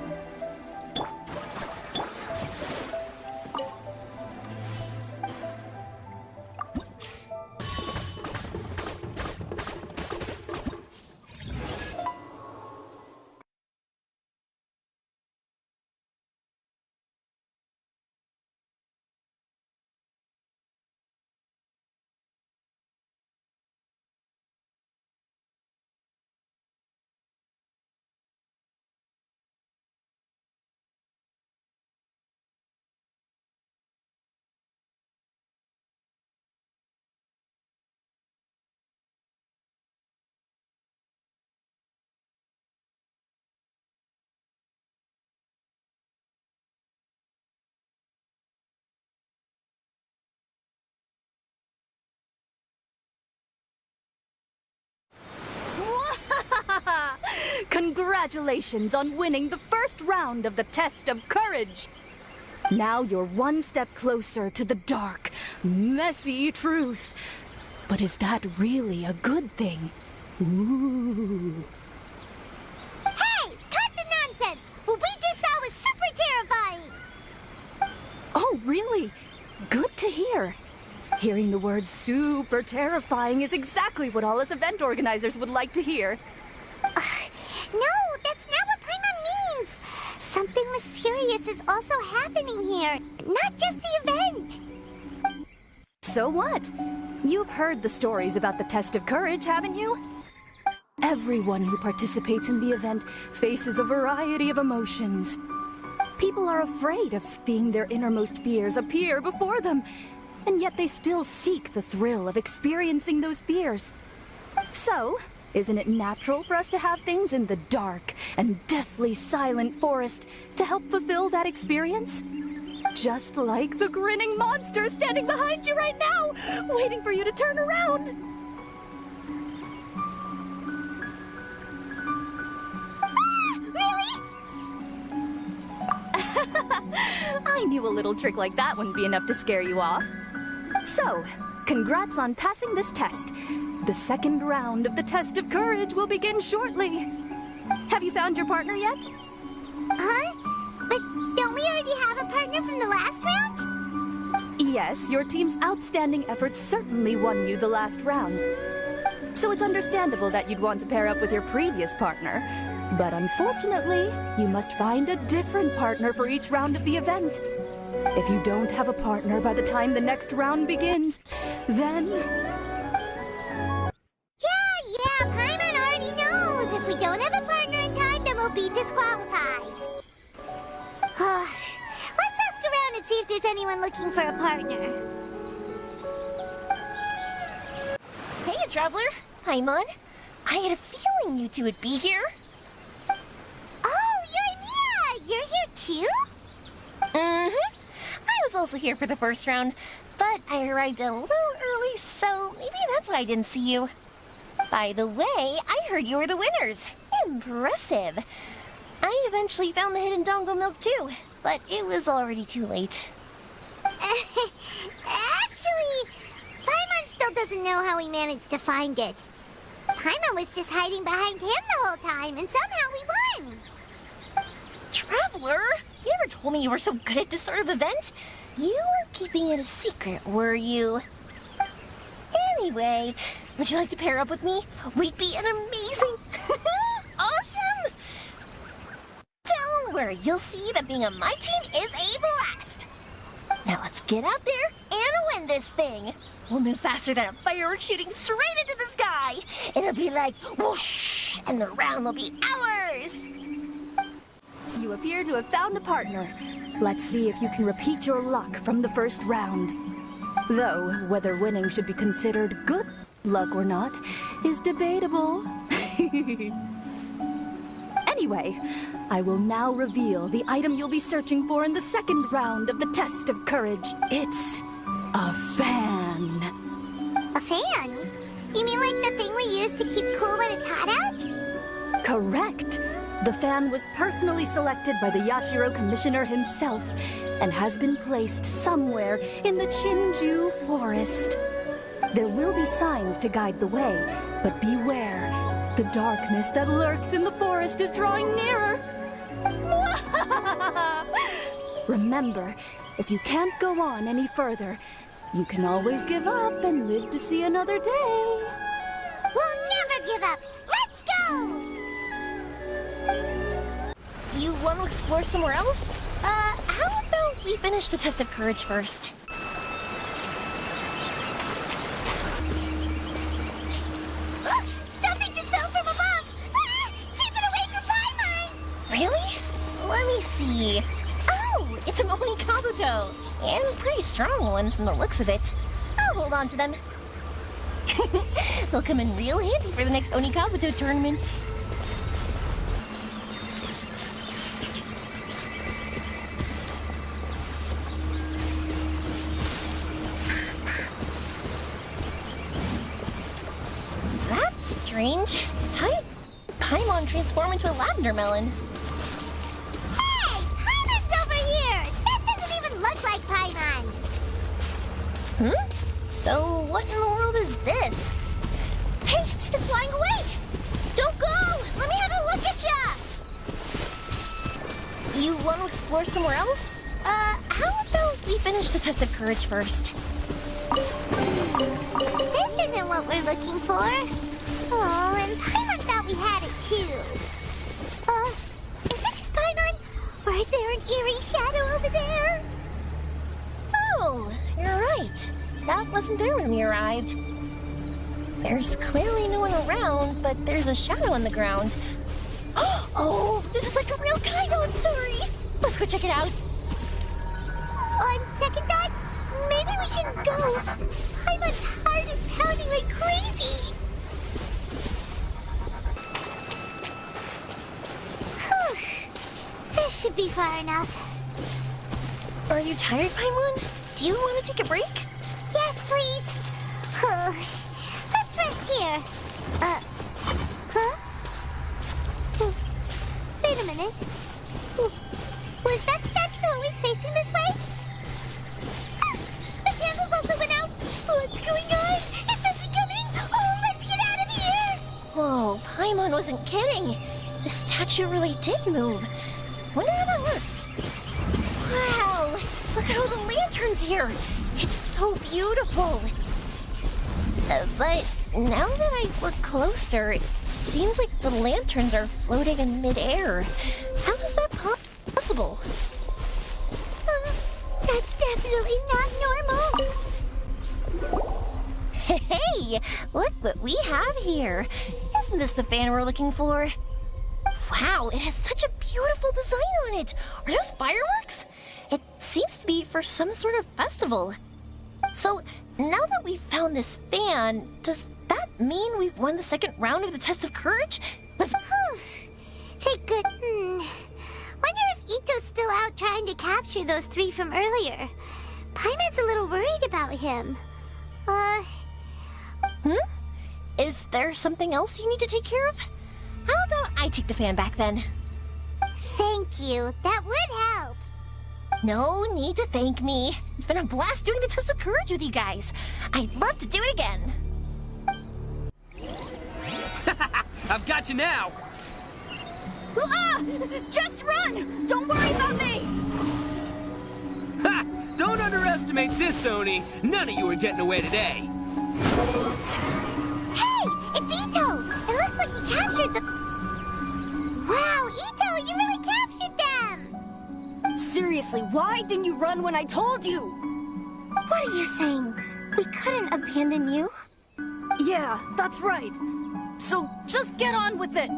[SPEAKER 4] Congratulations on winning the first round of the test of courage! Now you're one step closer to the dark, messy truth. But is that really a good thing? Ooh.
[SPEAKER 2] Hey! Cut the nonsense! What we just saw was super terrifying!
[SPEAKER 4] Oh, really? Good to hear. Hearing the word super terrifying is exactly what all us event organizers would like to hear.
[SPEAKER 2] No, that's not what Paimon means! Something mysterious is also happening here, not just the event!
[SPEAKER 4] So what? You've heard the stories about the test of courage, haven't you? Everyone who participates in the event faces a variety of emotions. People are afraid of seeing their innermost fears appear before them, and yet they still seek the thrill of experiencing those fears. So, isn't it natural for us to have things in the dark and deathly silent forest to help fulfill that experience? Just like the grinning monster standing behind you right now, waiting for you to turn around.
[SPEAKER 2] Really?
[SPEAKER 4] I knew a little trick like that wouldn't be enough to scare you off. So, congrats on passing this test. The second round of the test of courage will begin shortly. Have you found your partner yet?
[SPEAKER 2] Huh? But don't we already have a partner from the last round?
[SPEAKER 4] Yes, your team's outstanding efforts certainly won you the last round. So it's understandable that you'd want to pair up with your previous partner. But unfortunately, you must find a different partner for each round of the event. If you don't have a partner by the time the next round begins, then...
[SPEAKER 2] Yeah, Paimon already knows. If we don't have a partner in time, then we'll be disqualified. Let's ask around and see if there's anyone looking for a partner.
[SPEAKER 10] Hey, Traveler. Paimon. I had a feeling you two would be here.
[SPEAKER 2] Oh, Yoimiya! You're here too?
[SPEAKER 10] Mm-hmm. I was also here for the first round, but I arrived a little early, so maybe that's why I didn't see you. By the way, I heard you were the winners. Impressive. I eventually found the hidden dongo milk too, but it was already too late.
[SPEAKER 2] Actually, Paimon still doesn't know how we managed to find it. Paimon was just hiding behind him the whole time, and somehow we won.
[SPEAKER 10] Traveler, you never told me you were so good at this sort of event. You were keeping it a secret, were you? Anyway, would you like to pair up with me? We'd be an amazing... awesome! Don't worry, you'll see that being on my team is a blast. Now let's get out there and win this thing. We'll move faster than a firework shooting straight into the sky. It'll be like whoosh, and the round will be ours.
[SPEAKER 4] You appear to have found a partner. Let's see if you can repeat your luck from the first round. Though, whether winning should be considered good luck or not is debatable. Anyway, I will now reveal the item you'll be searching for in the second round of the test of courage. It's a fan.
[SPEAKER 2] A fan? You mean like the thing we use to keep cool when it's hot out?
[SPEAKER 4] Correct. The fan was personally selected by the Yashiro Commissioner himself and has been placed somewhere in the Chinju Forest. There will be signs to guide the way, but beware. The darkness that lurks in the forest is drawing nearer. Remember, if you can't go on any further, you can always give up and live to see another day.
[SPEAKER 2] We'll never give up. Let's go!
[SPEAKER 10] You want to explore somewhere else? How about we finish the test of courage first?
[SPEAKER 2] Something just fell from above! Keep it away from Paimon!
[SPEAKER 10] Really? Let me see. Oh, it's a Oni Kabuto. And pretty strong ones from the looks of it. I'll hold on to them. They'll come in real handy for the next Oni Kabuto tournament. Strange. How did Paimon transform into a lavender melon?
[SPEAKER 2] Hey! Paimon's over here! That doesn't even look like Paimon!
[SPEAKER 10] So what in the world is this? Hey! It's flying away! Don't go! Let me have a look at ya! You want to explore somewhere else? How about we finish the test of courage first?
[SPEAKER 2] This isn't what we're looking for. Oh, and Paimon thought we had it too. Is that just Paimon? Or is there an eerie shadow over there?
[SPEAKER 10] Oh, you're right. That wasn't there when we arrived. There's clearly no one around, but there's a shadow on the ground. Oh, this is like a real Kaido story. Let's go check it out.
[SPEAKER 2] On second thought, maybe we shouldn't go. Paimon's heart is pounding like crazy. This should be far enough.
[SPEAKER 10] Are you tired, Paimon? Do you want to take a break?
[SPEAKER 2] Yes, please. Let's rest here. Wait a minute. Was that statue always facing this way? The candles also went out. What's going on? Is something coming? Oh, let's get out of here.
[SPEAKER 10] Whoa, Paimon wasn't kidding. The statue really did move. Wonder how that works. Wow! Look at all the lanterns here! It's so beautiful! But now that I look closer, it seems like the lanterns are floating in midair. How is that possible?
[SPEAKER 2] That's definitely not normal!
[SPEAKER 10] Hey! Look what we have here! Isn't this the fan we're looking for? Wow, it has such a beautiful design on it! Are those fireworks? It seems to be for some sort of festival. So, now that we've found this fan, does that mean we've won the second round of the test of courage? Let's...
[SPEAKER 2] Thank good. Wonder if Ito's still out trying to capture those three from earlier. Paimon's a little worried about him.
[SPEAKER 10] Is there something else you need to take care of? How about I take the fan back then?
[SPEAKER 2] Thank you. That would help.
[SPEAKER 10] No need to thank me. It's been a blast doing the test of courage with you guys. I'd love to do it again.
[SPEAKER 3] I've got you now!
[SPEAKER 4] Ah! Just run! Don't worry about me!
[SPEAKER 3] Ha! Don't underestimate this, Oni. None of you are getting away today.
[SPEAKER 2] Hey! It's Ito! It looks like he captured the... Wow, Ito! You really captured them!
[SPEAKER 4] Seriously, why didn't you run when I told you?
[SPEAKER 2] What are you saying? We couldn't abandon you?
[SPEAKER 4] Yeah, that's right. So just get on with it.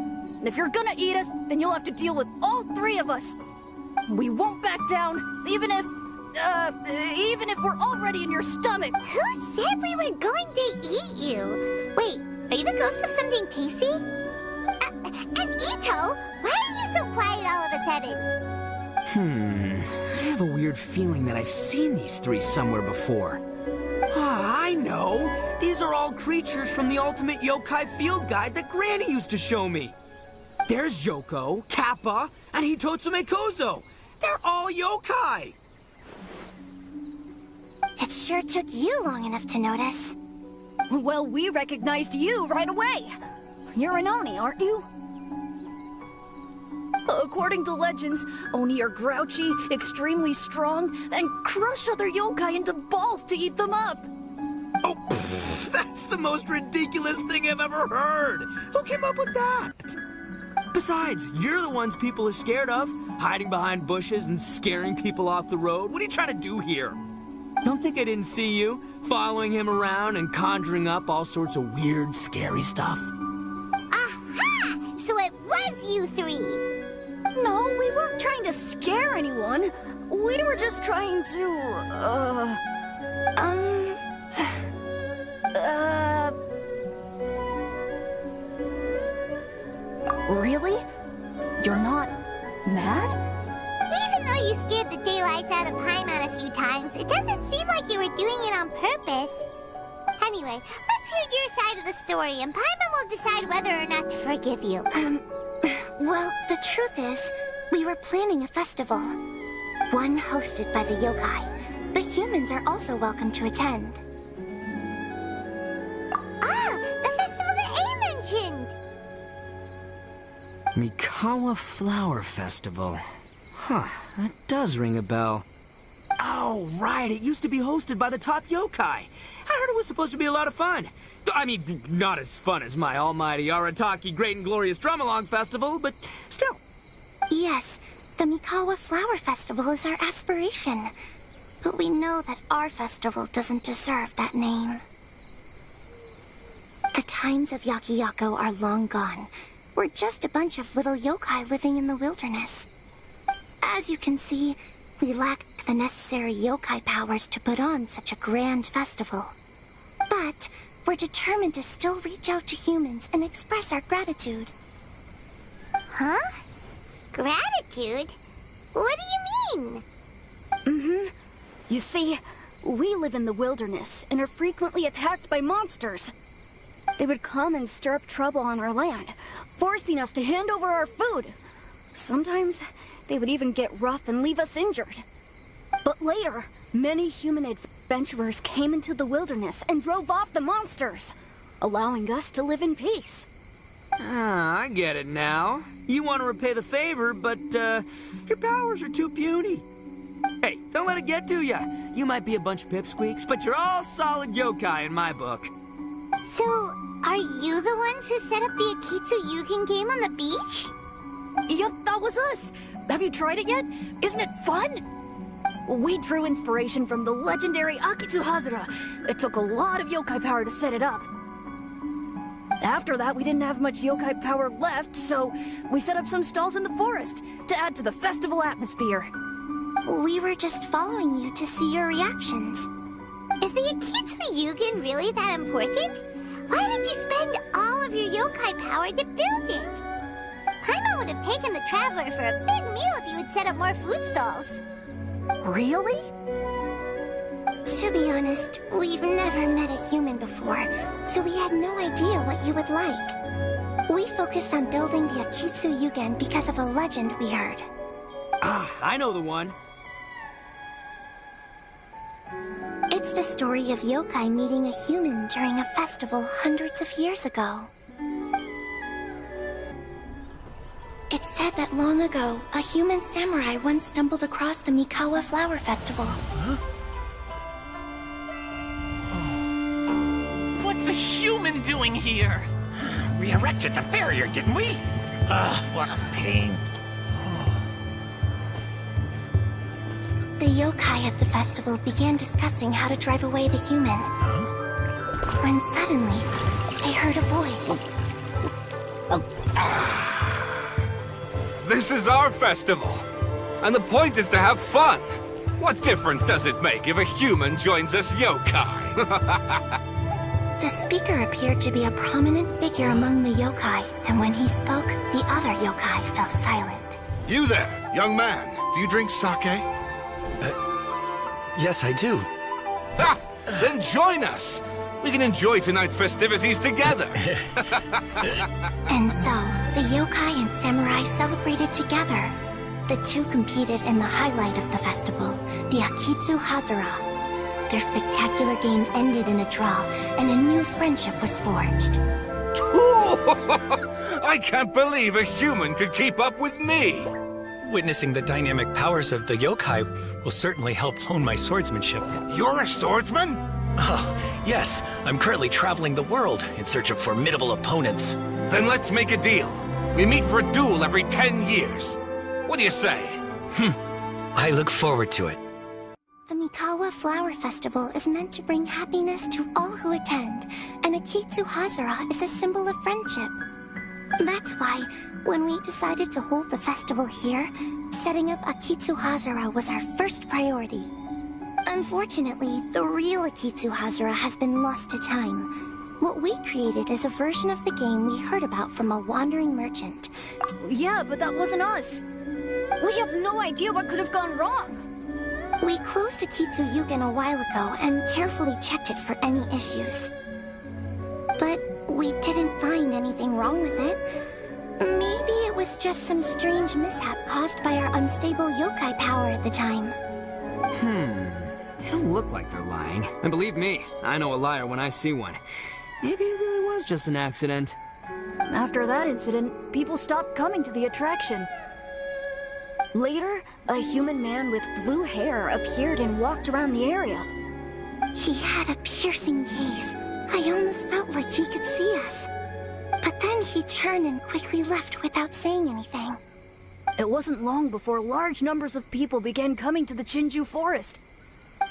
[SPEAKER 4] If you're gonna eat us, then you'll have to deal with all three of us. We won't back down, even if we're already in your stomach.
[SPEAKER 2] Who said we were going to eat you? Wait, are you the ghost of something tasty? And Ito, why are you so quiet all of a sudden?
[SPEAKER 3] I have a weird feeling that I've seen these three somewhere before. Ah, I know! These are all creatures from the Ultimate Yokai Field Guide that Granny used to show me. There's Yoko, Kappa, and Hitotsume Kozo. They're all yokai!
[SPEAKER 2] It sure took you long enough to notice.
[SPEAKER 4] Well, we recognized you right away. You're an Oni, aren't you? According to legends, Oni are grouchy, extremely strong, and crush other yokai into balls to eat them up.
[SPEAKER 3] Oh, pfft, that's the most ridiculous thing I've ever heard! Who came up with that? Besides, you're the ones people are scared of, hiding behind bushes and scaring people off the road. What are you trying to do here? Don't think I didn't see you, following him around and conjuring up all sorts of weird, scary stuff.
[SPEAKER 2] Aha! So it was you three!
[SPEAKER 4] No, we weren't trying to scare anyone. We were just trying to, Really? You're not mad?
[SPEAKER 2] Even though you scared the daylights out of Paimon a few times, it doesn't seem like you were doing it on purpose. Anyway, let's hear your side of the story, and Paimon will decide whether or not to forgive you. Well, the truth is, we were planning a festival. One hosted by the yokai, but humans are also welcome to attend. Ah, the festival that A mentioned!
[SPEAKER 3] Mikawa Flower Festival. Huh, that does ring a bell. Oh, right, it used to be hosted by the top yokai. I heard it was supposed to be a lot of fun. I mean, not as fun as my almighty Arataki Great and Glorious Drum-Along Festival, but still.
[SPEAKER 2] Yes, the Mikawa Flower Festival is our aspiration. But we know that our festival doesn't deserve that name. The times of Yakiyako are long gone. We're just a bunch of little yokai living in the wilderness. As you can see, we lack the necessary yokai powers to put on such a grand festival. But we're determined to still reach out to humans and express our gratitude. Huh? Gratitude? What do you mean?
[SPEAKER 4] You see, we live in the wilderness and are frequently attacked by monsters. They would come and stir up trouble on our land, forcing us to hand over our food. Sometimes they would even get rough and leave us injured. But later, many human adventurers came into the wilderness and drove off the monsters, allowing us to live in peace.
[SPEAKER 3] Ah, I get it now. You want to repay the favor, but, your powers are too puny. Hey, don't let it get to ya. You might be a bunch of pipsqueaks, but you're all solid yokai in my book.
[SPEAKER 2] So, are you the ones who set up the Akitsu Yugen game on the beach?
[SPEAKER 4] Yep, that was us. Have you tried it yet? Isn't it fun? We drew inspiration from the legendary Akitsu Hazura. It took a lot of yokai power to set it up. After that, we didn't have much yokai power left, so we set up some stalls in the forest to add to the festival atmosphere.
[SPEAKER 2] We were just following you to see your reactions. Is the Akitsu Yugen really that important? Why did you spend all of your yokai power to build it? Paimon would have taken the Traveler for a big meal if you had set up more food stalls.
[SPEAKER 4] Really?
[SPEAKER 2] To be honest, we've never met a human before, so we had no idea what you would like. We focused on building the Akitsu Yugen because of a legend we heard.
[SPEAKER 3] Ah, I know the one.
[SPEAKER 2] It's the story of yokai meeting a human during a festival hundreds of years ago. It's said that long ago, a human samurai once stumbled across the Mikawa Flower Festival.
[SPEAKER 9] Huh? What's a human doing here? We erected the barrier, didn't we? What a pain.
[SPEAKER 2] The yokai at the festival began discussing how to drive away the human.
[SPEAKER 9] Huh?
[SPEAKER 2] When suddenly, they heard a voice.
[SPEAKER 11] This is our festival, and the point is to have fun. What difference does it make if a human joins us yokai?
[SPEAKER 2] The speaker appeared to be a prominent figure among the yokai, and when he spoke, the other yokai fell silent.
[SPEAKER 11] You there, young man. Do you drink sake?
[SPEAKER 3] Yes, I do.
[SPEAKER 11] Ha! Then join us. We can enjoy tonight's festivities together.
[SPEAKER 2] And so, the yokai and samurai celebrated together. The two competed in the highlight of the festival, the Akitsu Hazara. Their spectacular game ended in a draw, and a new friendship was forged.
[SPEAKER 11] I can't believe a human could keep up with me.
[SPEAKER 12] Witnessing the dynamic powers of the yokai will certainly help hone my swordsmanship.
[SPEAKER 11] You're a swordsman?
[SPEAKER 12] Oh, yes. I'm currently traveling the world in search of formidable opponents.
[SPEAKER 11] Then let's make a deal. We meet for a duel every 10 years. What do you say?
[SPEAKER 12] I look forward to it.
[SPEAKER 2] The Mikawa Flower Festival is meant to bring happiness to all who attend, and Akitsu Hazara is a symbol of friendship. That's why, when we decided to hold the festival here, setting up Akitsu Hazara was our first priority. Unfortunately, the real Akitsu Hazara has been lost to time. What we created is a version of the game we heard about from a wandering merchant.
[SPEAKER 4] Yeah, but that wasn't us. We have no idea what could have gone wrong.
[SPEAKER 2] We closed Akitsu Yugen a while ago and carefully checked it for any issues. But we didn't find anything wrong with it. Maybe it was just some strange mishap caused by our unstable yokai power at the time.
[SPEAKER 3] They don't look like they're lying. And believe me, I know a liar when I see one. Maybe it really was just an accident.
[SPEAKER 4] After that incident, people stopped coming to the attraction. Later, a human man with blue hair appeared and walked around the area.
[SPEAKER 2] He had a piercing gaze. I almost felt like he could see us. But then he turned and quickly left without saying anything.
[SPEAKER 4] It wasn't long before large numbers of people began coming to the Chinju forest.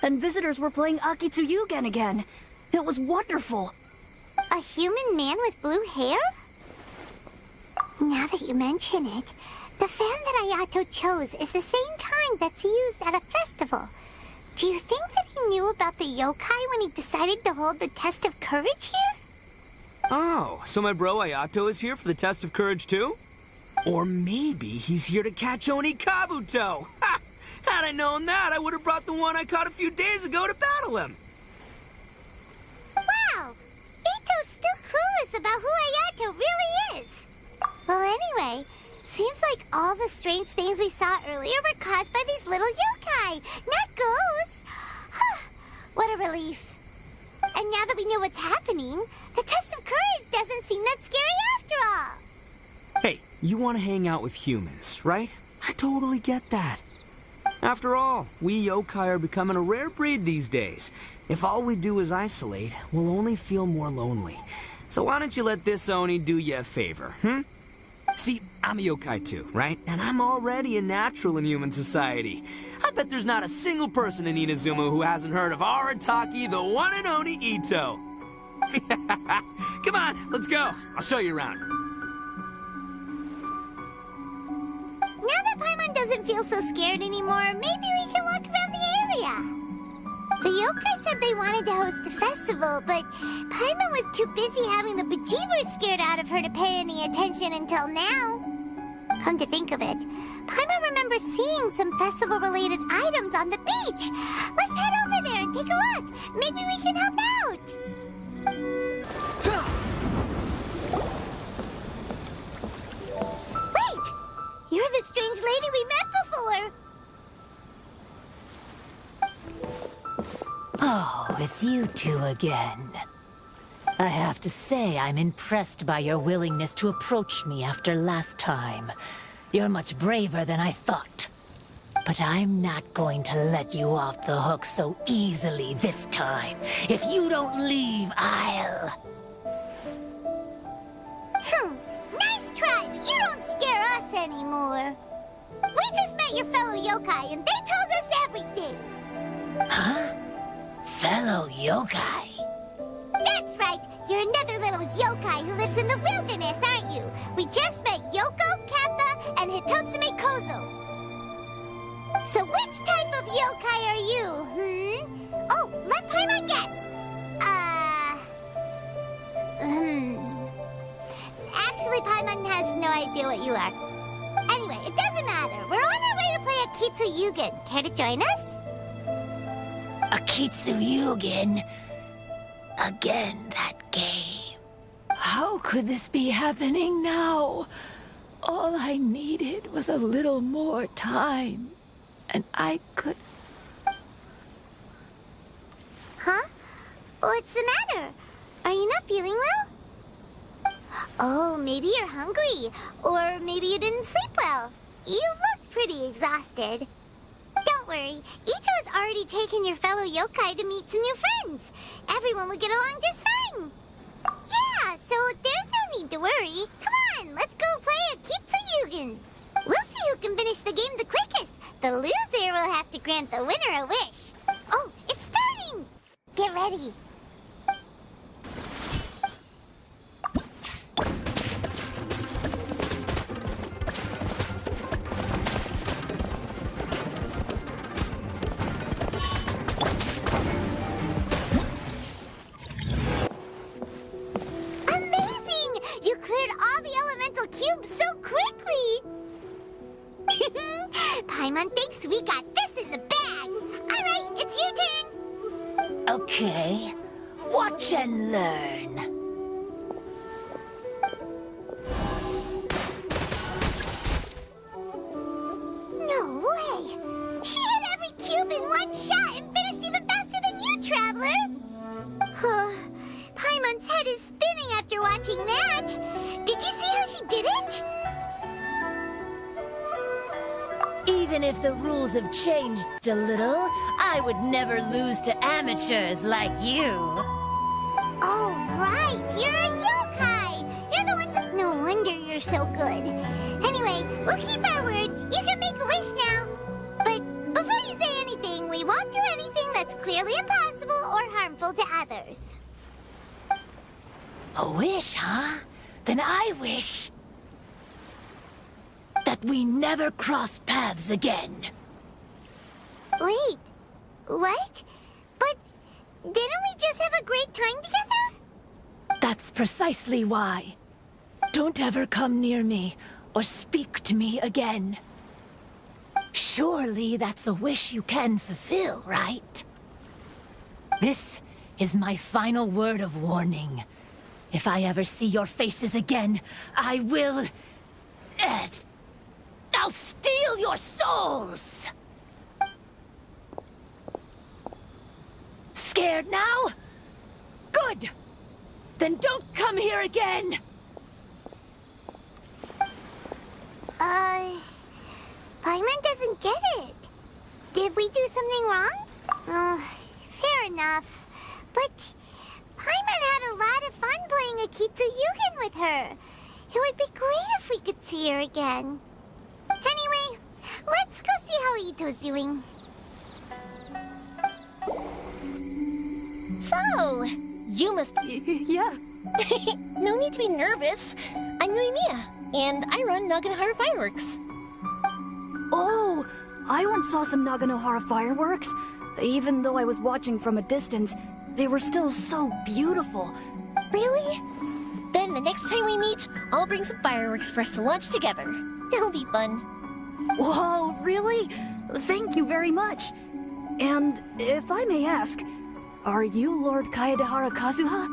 [SPEAKER 4] And visitors were playing Akitsu Yugen again. It was wonderful.
[SPEAKER 2] A human man with blue hair? Now that you mention it, the fan that Ayato chose is the same kind that's used at a festival. Do you think that he knew about the yokai when he decided to hold the test of courage here?
[SPEAKER 3] Oh, so my bro Ayato is here for the test of courage too? Or maybe he's here to catch Oni Kabuto! Ha! Had I known that, I would have brought the one I caught a few days ago to battle him!
[SPEAKER 2] Wow! Ito's still clueless about who Ayato really is! Well, anyway, seems like all the strange things we saw earlier were caused by these little yokai, not ghosts! What a relief. And now that we know what's happening, the test of courage doesn't seem that scary after all!
[SPEAKER 3] Hey, you want to hang out with humans, right? I totally get that. After all, we yokai are becoming a rare breed these days. If all we do is isolate, we'll only feel more lonely. So why don't you let this Oni do you a favor, See, I'm a yokai too, right? And I'm already a natural in human society. I bet there's not a single person in Inazuma who hasn't heard of Arataki, the one and only Ito. Come on, let's go. I'll show you around.
[SPEAKER 2] Now that Paimon doesn't feel so scared anymore, maybe we can walk around the area. The yokai said they wanted to host a festival, but Paimon was too busy having the bejeebers scared out of her to pay any attention until now. Come to think of it, Paimon remembers seeing some festival-related items on the beach. Let's head over there and take a look. Maybe we can help out. Wait! You're the strange lady we met before.
[SPEAKER 7] Oh, it's you two again. I have to say, I'm impressed by your willingness to approach me after last time. You're much braver than I thought. But I'm not going to let you off the hook so easily this time. If you don't leave, I'll...
[SPEAKER 2] Nice try, but you don't scare us anymore. We just met your fellow yokai, and they told us everything.
[SPEAKER 7] Huh? Fellow yokai?
[SPEAKER 2] That's right. You're another little yokai who lives in the wilderness, aren't you? We just met Yoko, Kappa, and Hitotsume Kozo. So which type of yokai are you, Oh, let Paimon guess. Actually, Paimon has no idea what you are. Anyway, it doesn't matter. We're on our way to play Akitsu Yugen. Care to join us?
[SPEAKER 7] Akitsu Yugen? Again, that game. How could this be happening now? All I needed was a little more time. And I could...
[SPEAKER 2] Huh? What's the matter? Are you not feeling well? Oh, maybe you're hungry. Or maybe you didn't sleep well. You look pretty exhausted. Don't worry. Ito has already taken your fellow yokai to meet some new friends. Everyone will get along just fine. Yeah, so there's no need to worry. Come on, let's go play Akitsu Yugen. We'll see who can finish the game the quickest. The loser will have to grant the winner a wish. Oh, it's starting! Get ready. Amazing! You cleared all the elemental cubes so quickly! Paimon thinks we got this in the bag. All right, it's your turn.
[SPEAKER 7] Okay. Watch and learn.
[SPEAKER 2] No way! She hit every cube in one shot and finished even faster than you, Traveler! Paimon's head is spinning after watching that. Did you see how she did it?
[SPEAKER 7] Even if the rules have changed a little, I would never lose to amateurs like you.
[SPEAKER 2] Oh, right! You're a yokai! You're the ones... No wonder you're so good. Anyway, we'll keep our word. You can make a wish now. But before you say anything, we won't do anything that's clearly impossible or harmful to others.
[SPEAKER 7] A wish, huh? Then I wish... that we never cross paths again.
[SPEAKER 2] Wait, what? But didn't we just have a great time together?
[SPEAKER 7] That's precisely why. Don't ever come near me or speak to me again. Surely that's a wish you can fulfill, right? This is my final word of warning. If I ever see your faces again, I will... I'll steal your souls! Scared now? Good! Then don't come here again!
[SPEAKER 2] Paimon doesn't get it. Did we do something wrong? Fair enough. But Paimon had a lot of fun playing Akitsu Yugen with her. It would be great if we could see her again. Anyway, let's go see how Ito's doing.
[SPEAKER 10] So, you must...
[SPEAKER 4] Yeah.
[SPEAKER 10] No need to be nervous. I'm Yuimiya, and I run Naganohara Fireworks.
[SPEAKER 4] Oh, I once saw some Naganohara fireworks. Even though I was watching from a distance, they were still so beautiful.
[SPEAKER 10] Really? Then the next time we meet, I'll bring some fireworks for us to launch together. It'll be fun.
[SPEAKER 4] Whoa, really? Thank you very much. And if I may ask, are you Lord Kaedehara Kazuha?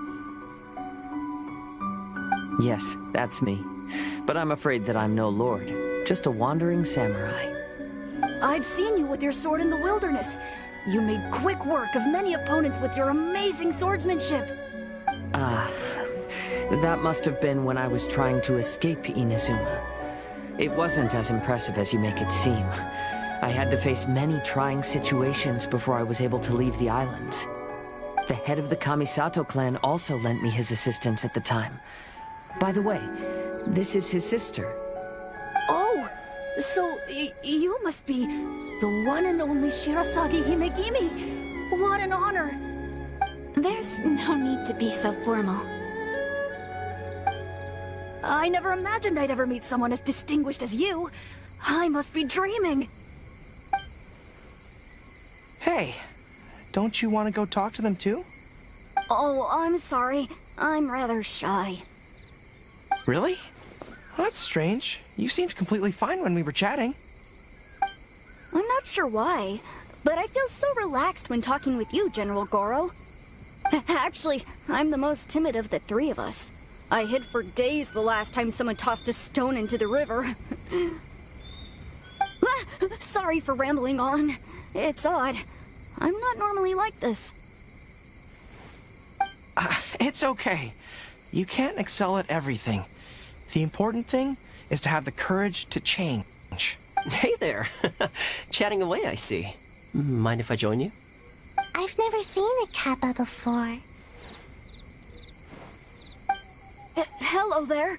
[SPEAKER 13] Yes, that's me. But I'm afraid that I'm no lord, just a wandering samurai.
[SPEAKER 4] I've seen you with your sword in the wilderness. You made quick work of many opponents with your amazing swordsmanship.
[SPEAKER 13] That must have been when I was trying to escape Inazuma. It wasn't as impressive as you make it seem. I had to face many trying situations before I was able to leave the islands. The head of the Kamisato clan also lent me his assistance at the time. By the way, this is his sister.
[SPEAKER 4] Oh, so you must be the one and only Shirasagi Himegimi. What an honor.
[SPEAKER 5] There's no need to be so formal.
[SPEAKER 4] I never imagined I'd ever meet someone as distinguished as you. I must be dreaming.
[SPEAKER 14] Hey, don't you want to go talk to them too?
[SPEAKER 4] Oh, I'm sorry. I'm rather shy.
[SPEAKER 14] Really? Well, that's strange. You seemed completely fine when we were chatting.
[SPEAKER 4] I'm not sure why, but I feel so relaxed when talking with you, General Goro. Actually, I'm the most timid of the three of us. I hid for days the last time someone tossed a stone into the river. Sorry for rambling on. It's odd. I'm not normally like this.
[SPEAKER 14] It's okay. You can't excel at everything. The important thing is to have the courage to change.
[SPEAKER 15] Hey there. Chatting away, I see. Mind if I join you?
[SPEAKER 2] I've never seen a kappa before.
[SPEAKER 4] Hello there.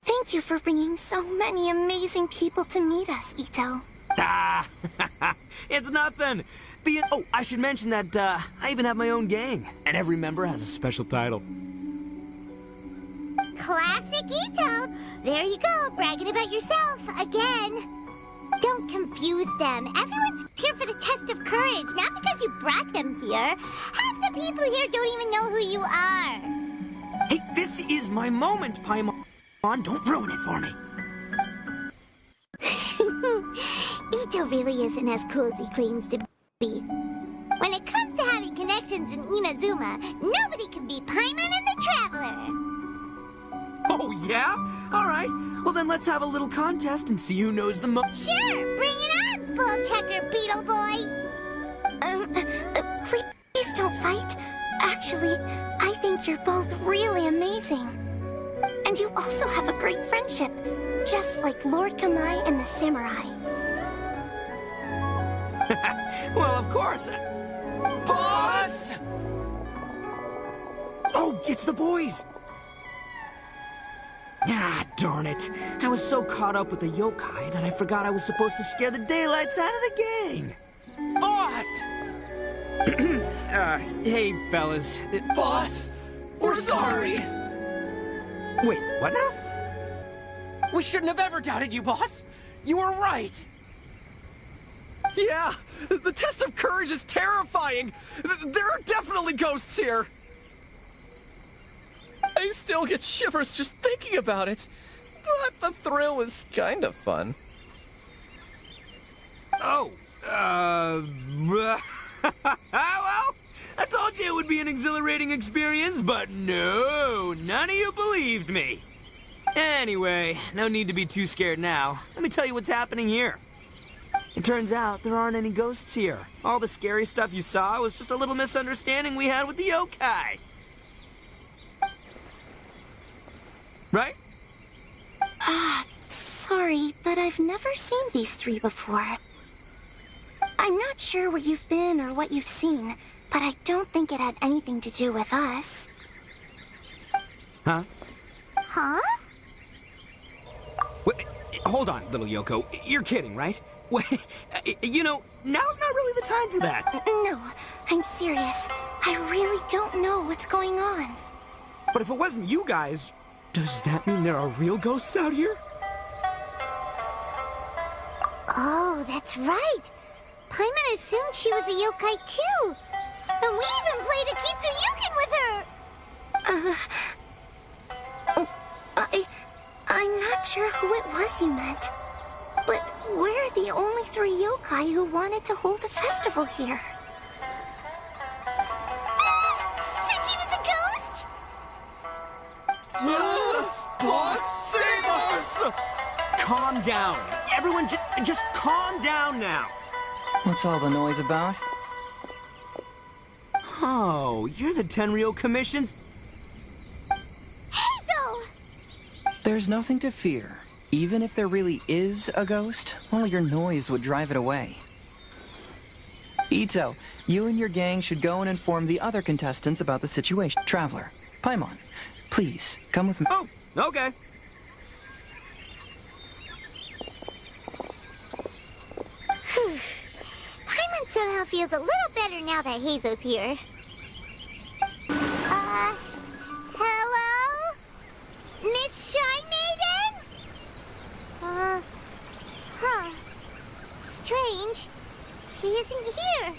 [SPEAKER 2] Thank you for bringing so many amazing people to meet us, Ito.
[SPEAKER 3] Ah, it's nothing. Oh, I should mention that I even have my own gang, and every member has a special title.
[SPEAKER 2] Classic Ito! There you go, bragging about yourself again. Don't confuse them. Everyone's here for the test of courage, not because you brought them here. Half the people here don't even know who you are.
[SPEAKER 3] Hey, this is my moment, Paimon. Don't ruin it for me.
[SPEAKER 2] Ito really isn't as cool as he claims to be. When it comes to having connections in Inazuma, nobody can beat Paimon and the Traveler.
[SPEAKER 3] Oh, yeah? All right. Well, then let's have a little contest and see who knows the most.
[SPEAKER 2] Sure, bring it on, bull checker beetle boy. Please don't fight. Actually, I think you're both really amazing. And you also have a great friendship, just like Lord Kamai and the samurai.
[SPEAKER 3] Well, of course. Boss! Oh, it's the boys! Ah, darn it. I was so caught up with the yokai that I forgot I was supposed to scare the daylights out of the gang.
[SPEAKER 9] Boss!
[SPEAKER 3] Hey, fellas.
[SPEAKER 9] Boss, we're sorry.
[SPEAKER 3] Wait, what now?
[SPEAKER 9] We shouldn't have ever doubted you, boss. You were right.
[SPEAKER 14] Yeah, the test of courage is terrifying. There are definitely ghosts here. I still get shivers just thinking about it. But the thrill was kind of fun.
[SPEAKER 3] Oh, well, I told you it would be an exhilarating experience, but no, none of you believed me. Anyway, no need to be too scared now. Let me tell you what's happening here. It turns out there aren't any ghosts here. All the scary stuff you saw was just a little misunderstanding we had with the yokai. Right?
[SPEAKER 2] Sorry, but I've never seen these three before. I'm not sure where you've been or what you've seen, but I don't think it had anything to do with us.
[SPEAKER 3] Huh?
[SPEAKER 2] Huh?
[SPEAKER 3] Wait, hold on, little Yoko. You're kidding, right? Wait, you know, now's not really the time for that.
[SPEAKER 2] No, I'm serious. I really don't know what's going on.
[SPEAKER 3] But if it wasn't you guys, does that mean there are real ghosts out here?
[SPEAKER 2] Oh, that's right. Paimon assumed she was a yokai too. And we even played Akitsu Yukin with her. I'm not sure who it was you meant. But we're the only 3 yokai who wanted to hold a festival here. So she was a ghost?
[SPEAKER 3] Boss, save us! Calm down. Everyone, just calm down now.
[SPEAKER 8] What's all the noise about?
[SPEAKER 3] Oh, you're the Tenryou Commission's...
[SPEAKER 2] Hazel!
[SPEAKER 8] There's nothing to fear. Even if there really is a ghost, only your noise would drive it away. Ito, you and your gang should go and inform the other contestants about the situation. Traveler, Paimon, please, come with me.
[SPEAKER 3] Oh, okay.
[SPEAKER 2] Paimon somehow feels a little better now that Hazo's here. Hello? Miss Shrine Maiden? Strange. She isn't here.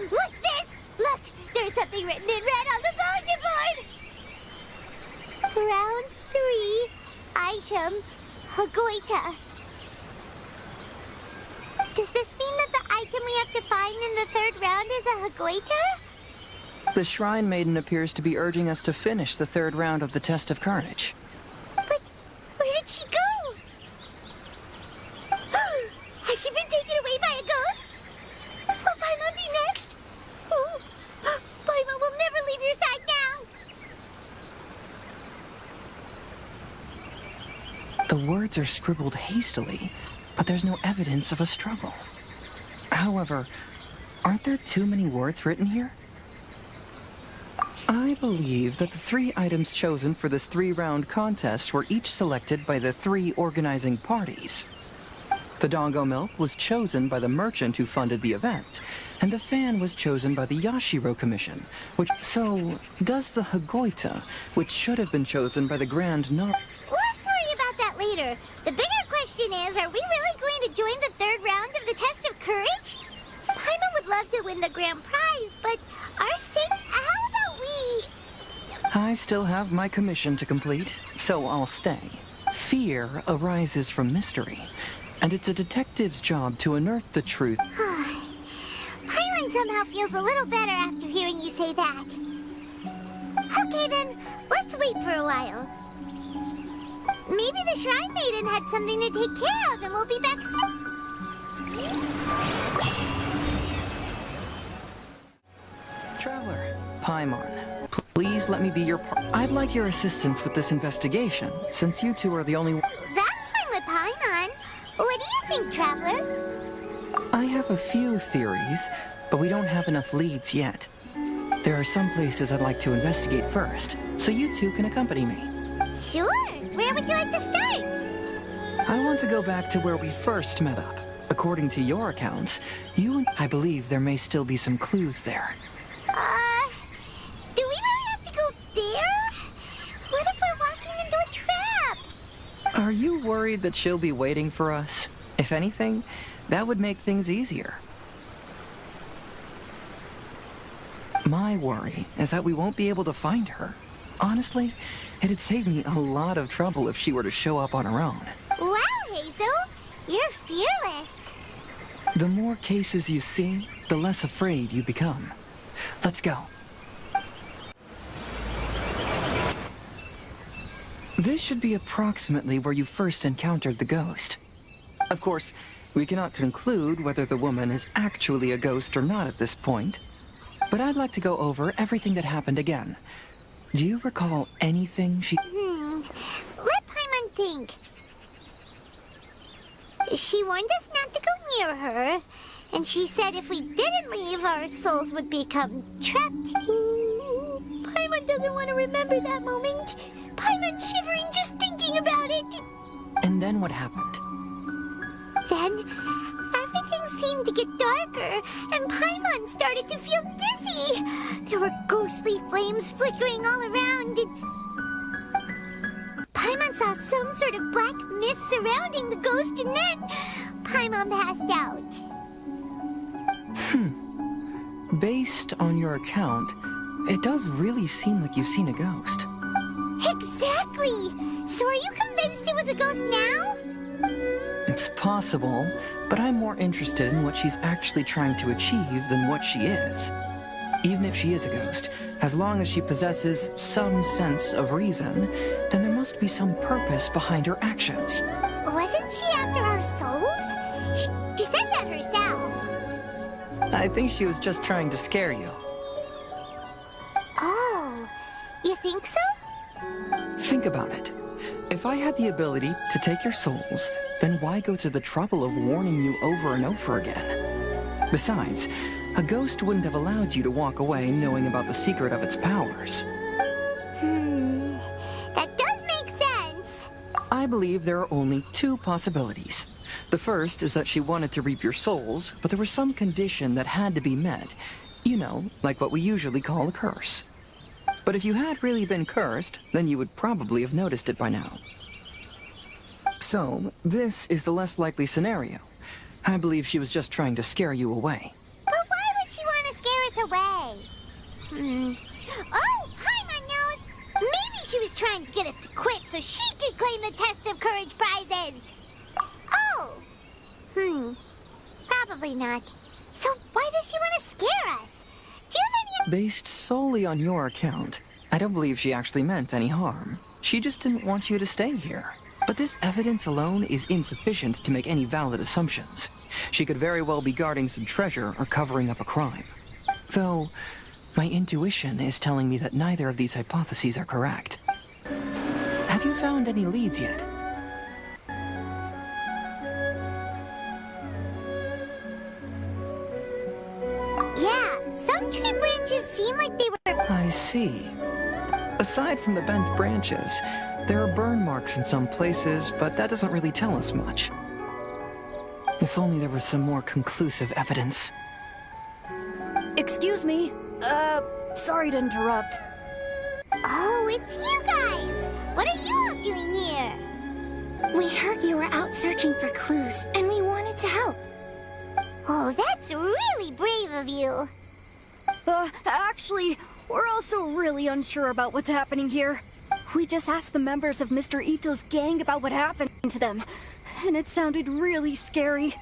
[SPEAKER 2] What's this? Look, there's something written in red on the bulletin board. Round 3, item, Hagoita. Does this mean that the item we have to find in the 3rd round is a Hagoita?
[SPEAKER 8] The Shrine Maiden appears to be urging us to finish the 3rd round of the Test of Carnage.
[SPEAKER 2] But where did she go? Has she been taken away by a ghost? Will Paimon be next? Oh, Paimon will never leave your side now.
[SPEAKER 8] The words are scribbled hastily, but there's no evidence of a struggle. However, aren't there too many words written here? I believe that the 3 items chosen for this 3-round contest were each selected by the 3 organizing parties. The Dongo Milk was chosen by the merchant who funded the event, and the fan was chosen by the Yashiro Commission, So, does the Hagoita, which should have been chosen by the Grand
[SPEAKER 2] Let's worry about that later. The bigger question is, are we really going to join the 3rd round of the Test of Courage? Paimon would love to win the grand prize, but our stake... How about we...
[SPEAKER 8] I still have my commission to complete, so I'll stay. Fear arises from mystery, and it's a detective's job to unearth the truth.
[SPEAKER 2] Paimon somehow feels a little better after hearing you say that. Okay then, let's wait for a while. Maybe the Shrine Maiden had something to take care of and we'll be back soon.
[SPEAKER 8] Traveler, Paimon, please let me be your I'd like your assistance with this investigation, since you 2 are the only
[SPEAKER 2] That's fine with Paimon. What do you think, Traveler?
[SPEAKER 8] I have a few theories, but we don't have enough leads yet. There are some places I'd like to investigate first, so you 2 can accompany me.
[SPEAKER 2] Sure. Where would you like to start?
[SPEAKER 8] I want to go back to where we first met up. According to your accounts, I believe there may still be some clues there.
[SPEAKER 2] Do we really have to go there? What if we're walking into a trap?
[SPEAKER 8] Are you worried that she'll be waiting for us? If anything, that would make things easier. My worry is that we won't be able to find her. Honestly, it'd save me a lot of trouble if she were to show up on her own.
[SPEAKER 2] Wow, Hazel! You're fearless.
[SPEAKER 8] The more cases you see, the less afraid you become. Let's go. This should be approximately where you first encountered the ghost. Of course, we cannot conclude whether the woman is actually a ghost or not at this point. But I'd like to go over everything that happened again. Do you recall anything she...
[SPEAKER 2] Let Paimon think. She warned us not to go near her, and she said if we didn't leave, our souls would become trapped. Paimon doesn't want to remember that moment. Paimon's shivering just thinking about it.
[SPEAKER 8] And then what happened?
[SPEAKER 2] Then, everything seemed to get darker, and Paimon started to feel dizzy. There were ghostly flames flickering all around, and Paimon saw some sort of black mist surrounding the ghost, and then Paimon passed out.
[SPEAKER 8] Based on your account, it does really seem like you've seen a ghost.
[SPEAKER 2] Exactly! So are you convinced a ghost now?
[SPEAKER 8] It's possible, but I'm more interested in what she's actually trying to achieve than what she is. Even if she is a ghost, as long as she possesses some sense of reason, then there must be some purpose behind her actions.
[SPEAKER 2] Wasn't she after our souls? She said that herself.
[SPEAKER 8] I think she was just trying to scare you.
[SPEAKER 2] Oh, you think so?
[SPEAKER 8] Think about it. If I had the ability to take your souls, then why go to the trouble of warning you over and over again? Besides, a ghost wouldn't have allowed you to walk away knowing about the secret of its powers.
[SPEAKER 2] That does make sense.
[SPEAKER 8] I believe there are only two possibilities. The first is that she wanted to reap your souls, but there was some condition that had to be met. You know, like what we usually call a curse. But if you had really been cursed, then you would probably have noticed it by now. So, this is the less likely scenario. I believe she was just trying to scare you away.
[SPEAKER 2] But why would she want to scare us away? Oh, hi, my nose! Maybe she was trying to get us to quit so she could claim the Test of Courage prizes! Oh! Probably not. So why does she want to scare us? Do you have any...
[SPEAKER 8] Based solely on your account, I don't believe she actually meant any harm. She just didn't want you to stay here. But this evidence alone is insufficient to make any valid assumptions. She could very well be guarding some treasure or covering up a crime. Though, my intuition is telling me that neither of these hypotheses are correct. Have you found any leads yet?
[SPEAKER 2] Yeah, some tree branches seem like they were...
[SPEAKER 8] I see. Aside from the bent branches, there are burn marks in some places, but that doesn't really tell us much. If only there was some more conclusive evidence.
[SPEAKER 4] Excuse me. Sorry to interrupt.
[SPEAKER 2] Oh, it's you guys! What are you all doing here?
[SPEAKER 10] We heard you were out searching for clues, and we wanted to help.
[SPEAKER 2] Oh, that's really brave of you.
[SPEAKER 4] Actually, we're also really unsure about what's happening here. We just asked the members of Mr. Ito's gang about what happened to them, and it sounded really scary.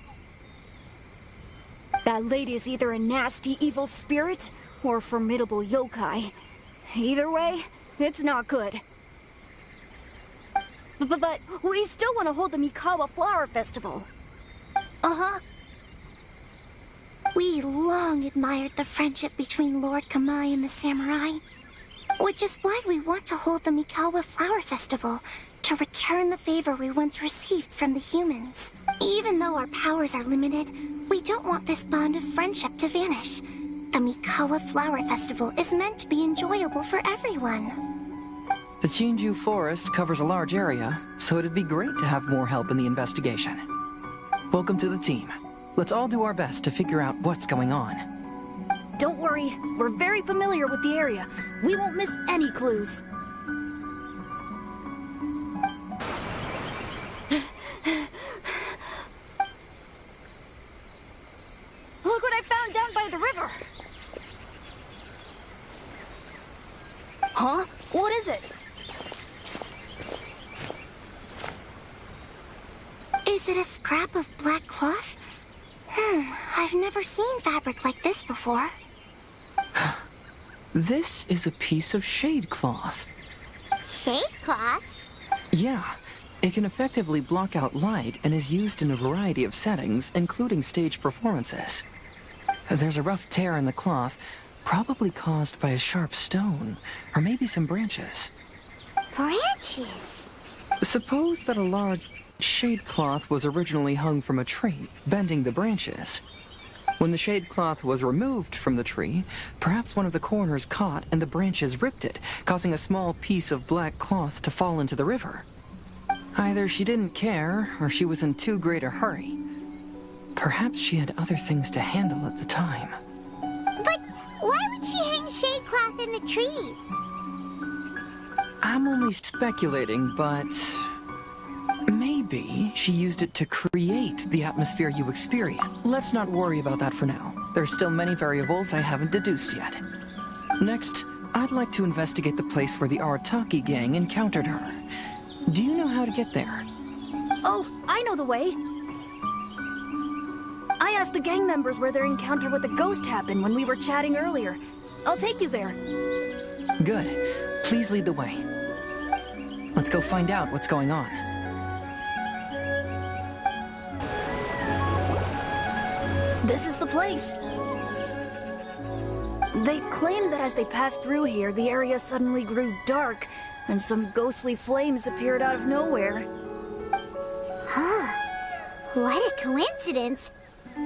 [SPEAKER 4] That lady is either a nasty evil spirit or a formidable yokai. Either way, it's not good. But we still want to hold the Mikawa Flower Festival.
[SPEAKER 10] Uh-huh. We long admired the friendship between Lord Kamai and the samurai, which is why we want to hold the Mikawa Flower Festival, to return the favor we once received from the humans. Even though our powers are limited, we don't want this bond of friendship to vanish. The Mikawa Flower Festival is meant to be enjoyable for everyone.
[SPEAKER 8] The Chinju Forest covers a large area, so it'd be great to have more help in the investigation. Welcome to the team. Let's all do our best to figure out what's going on.
[SPEAKER 4] Don't worry, we're very familiar with the area. We won't miss any clues. Look what I found down by the river! Huh? What is it?
[SPEAKER 10] Is it a scrap of black cloth? I've never seen fabric like this before.
[SPEAKER 8] This is a piece of shade cloth.
[SPEAKER 2] Shade cloth?
[SPEAKER 8] Yeah, it can effectively block out light and is used in a variety of settings, including stage performances. There's a rough tear in the cloth, probably caused by a sharp stone, or maybe some branches.
[SPEAKER 2] Branches?
[SPEAKER 8] Suppose that a large shade cloth was originally hung from a tree, bending the branches. When the shade cloth was removed from the tree, perhaps one of the corners caught and the branches ripped it, causing a small piece of black cloth to fall into the river. Either she didn't care, or she was in too great a hurry. Perhaps she had other things to handle at the time.
[SPEAKER 2] But why would she hang shade cloth in the trees?
[SPEAKER 8] I'm only speculating, but maybe she used it to create the atmosphere you experience. Let's not worry about that for now. There's still many variables I haven't deduced yet. Next, I'd like to investigate the place where the Arataki gang encountered her. Do you know how to get there?
[SPEAKER 4] Oh, I know the way. I asked the gang members where their encounter with the ghost happened when we were chatting earlier. I'll take you there.
[SPEAKER 8] Good. Please lead the way. Let's go find out what's going on.
[SPEAKER 4] This is the place. They claim that as they passed through here, the area suddenly grew dark, and some ghostly flames appeared out of nowhere.
[SPEAKER 2] Huh. What a coincidence. We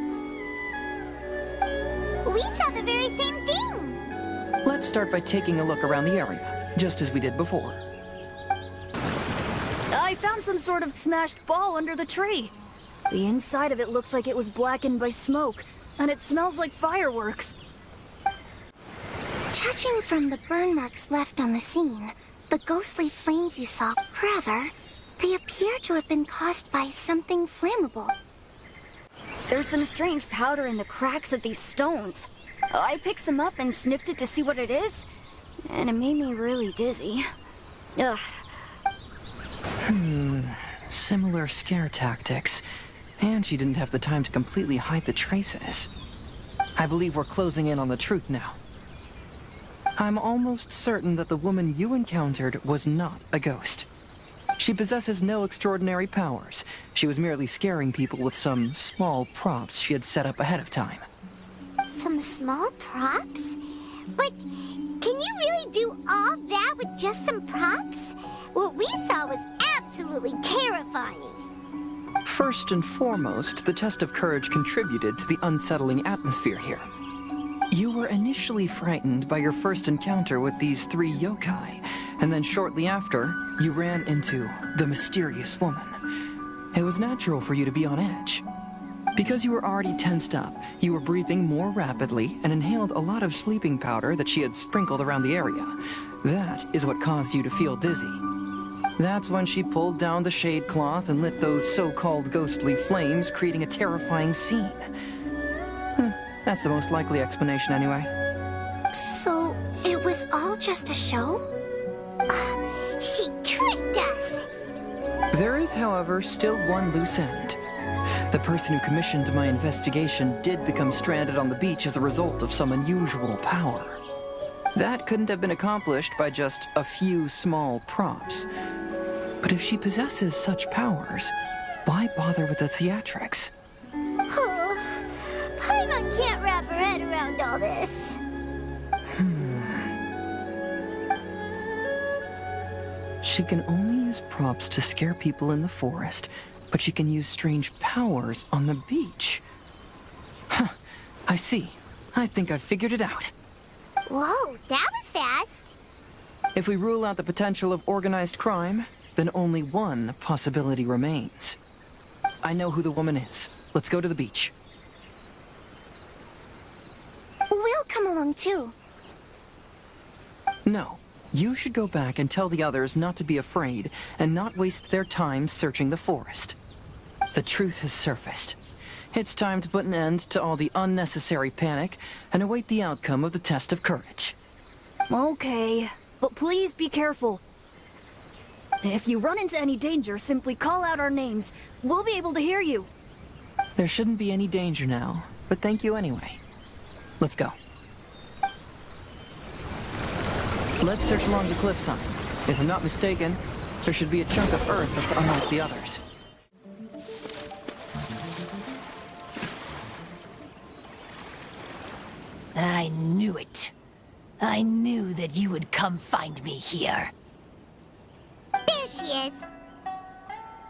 [SPEAKER 2] saw the very same thing.
[SPEAKER 8] Let's start by taking a look around the area, just as we did before.
[SPEAKER 4] I found some sort of smashed ball under the tree. The inside of it looks like it was blackened by smoke, and it smells like fireworks.
[SPEAKER 2] Judging from the burn marks left on the scene, the ghostly flames you saw, rather, they appear to have been caused by something flammable.
[SPEAKER 4] There's some strange powder in the cracks of these stones. I picked some up and sniffed it to see what it is, and it made me really dizzy. Ugh.
[SPEAKER 8] Similar scare tactics. And she didn't have the time to completely hide the traces. I believe we're closing in on the truth now. I'm almost certain that the woman you encountered was not a ghost. She possesses no extraordinary powers. She was merely scaring people with some small props she had set up ahead of time.
[SPEAKER 2] Some small props? But can you really do all that with just some props? What we saw was absolutely terrifying.
[SPEAKER 8] First and foremost, the test of courage contributed to the unsettling atmosphere here. You were initially frightened by your first encounter with these 3 yokai, and then shortly after, you ran into the mysterious woman. It was natural for you to be on edge. Because you were already tensed up, you were breathing more rapidly and inhaled a lot of sleeping powder that she had sprinkled around the area. That is what caused you to feel dizzy. That's when she pulled down the shade cloth and lit those so-called ghostly flames, creating a terrifying scene. That's the most likely explanation anyway.
[SPEAKER 2] So, it was all just a show? She tricked us!
[SPEAKER 8] There is, however, still one loose end. The person who commissioned my investigation did become stranded on the beach as a result of some unusual power. That couldn't have been accomplished by just a few small props. But if she possesses such powers, why bother with the theatrics?
[SPEAKER 2] Oh, Paimon can't wrap her head around all this.
[SPEAKER 8] She can only use props to scare people in the forest, but she can use strange powers on the beach. Huh, I see. I think I've figured it out.
[SPEAKER 2] Whoa, that was fast.
[SPEAKER 8] If we rule out the potential of organized crime, then only one possibility remains. I know who the woman is. Let's go to the beach.
[SPEAKER 2] We'll come along too.
[SPEAKER 8] No. You should go back and tell the others not to be afraid and not waste their time searching the forest. The truth has surfaced. It's time to put an end to all the unnecessary panic and await the outcome of the test of courage.
[SPEAKER 4] Okay, but please be careful. If you run into any danger, simply call out our names. We'll be able to hear you.
[SPEAKER 8] There shouldn't be any danger now, but thank you anyway. Let's go. Let's search along the cliffside. If I'm not mistaken, there should be a chunk of earth that's unlike the others.
[SPEAKER 7] I knew it. I knew that you would come find me here.
[SPEAKER 2] There she is.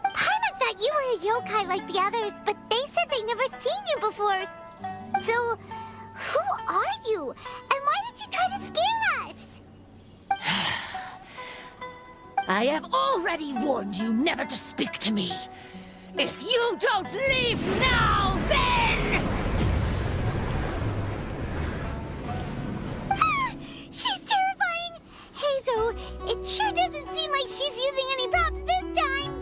[SPEAKER 2] Paimon thought you were a yokai like the others, but they said they never seen you before. So, who are you? And why did you try to scare us?
[SPEAKER 7] I have already warned you never to speak to me. If you don't leave now, then...
[SPEAKER 2] She's terrifying! Hazel, it sure doesn't seem like she's using any props this time!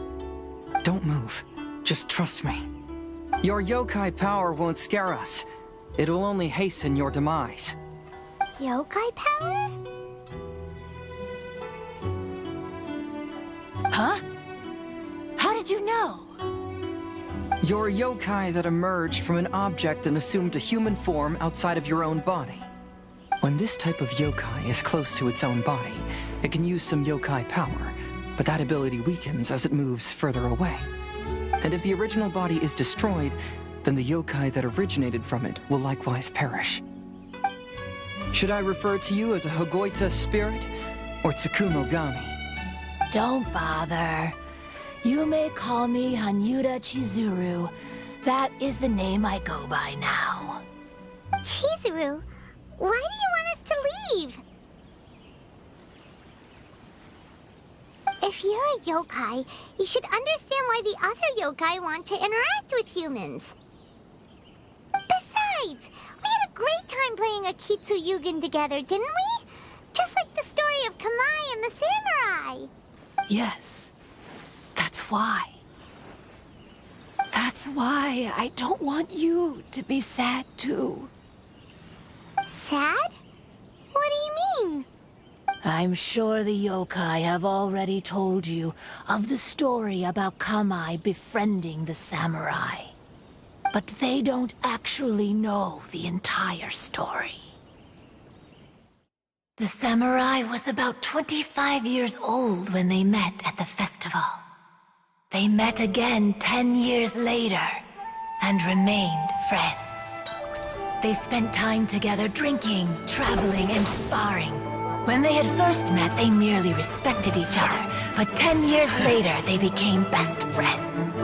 [SPEAKER 8] Don't move. Just trust me. Your yokai power won't scare us. It will only hasten your demise.
[SPEAKER 2] Yokai power?
[SPEAKER 7] Huh? How did you know?
[SPEAKER 8] You're a yokai that emerged from an object and assumed a human form outside of your own body. When this type of yokai is close to its own body, it can use some yokai power, but that ability weakens as it moves further away. And if the original body is destroyed, then the yokai that originated from it will likewise perish. Should I refer to you as a Hogoita spirit or Tsukumogami?
[SPEAKER 7] Don't bother. You may call me Hanyuda Chizuru. That is the name I go by now.
[SPEAKER 2] Chizuru, why do you want us to leave? If you're a yokai, you should understand why the other yokai want to interact with humans. Besides, we had a great time playing Akitsu Yugen together, didn't we? Just like the story of Kamai and the samurai.
[SPEAKER 7] Yes, that's why. That's why I don't want you to be sad too.
[SPEAKER 2] Sad? What do you mean?
[SPEAKER 7] I'm sure the yokai have already told you of the story about Kamai befriending the samurai. But they don't actually know the entire story. The samurai was about 25 years old when they met at the festival. They met again 10 years later and remained friends. They spent time together drinking, traveling, and sparring. When they had first met, they merely respected each other, but 10 years later, they became best friends.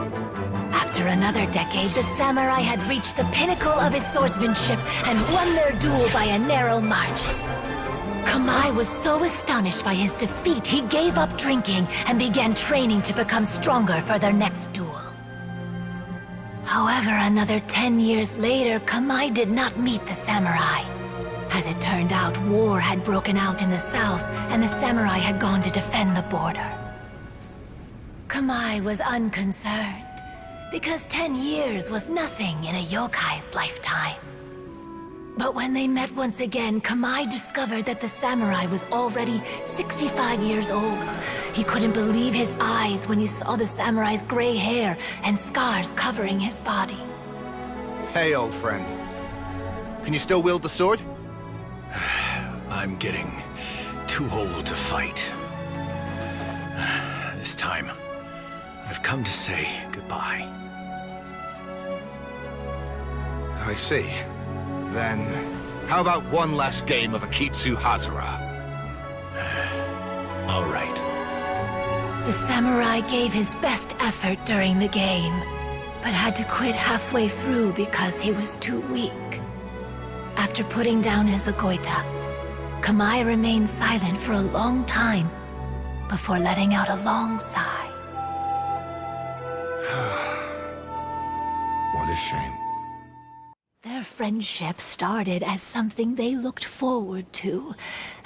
[SPEAKER 7] After another decade, the samurai had reached the pinnacle of his swordsmanship and won their duel by a narrow margin. Kamai was so astonished by his defeat, he gave up drinking and began training to become stronger for their next duel. However, another 10 years later, Kamai did not meet the samurai. As it turned out, war had broken out in the south, and the samurai had gone to defend the border. Kamai was unconcerned, because 10 years was nothing in a yokai's lifetime. But when they met once again, Kamai discovered that the samurai was already 65 years old. He couldn't believe his eyes when he saw the samurai's gray hair and scars covering his body.
[SPEAKER 11] Hey, old friend. Can you still wield the sword?
[SPEAKER 12] I'm getting too old to fight. This time, I've come to say goodbye.
[SPEAKER 11] I see. Then, how about one last game of Akitsu Hazara?
[SPEAKER 12] All right.
[SPEAKER 7] The samurai gave his best effort during the game, but had to quit halfway through because he was too weak. After putting down his Agoita, Kamai remained silent for a long time before letting out a long sigh.
[SPEAKER 11] What a shame.
[SPEAKER 7] Their friendship started as something they looked forward to,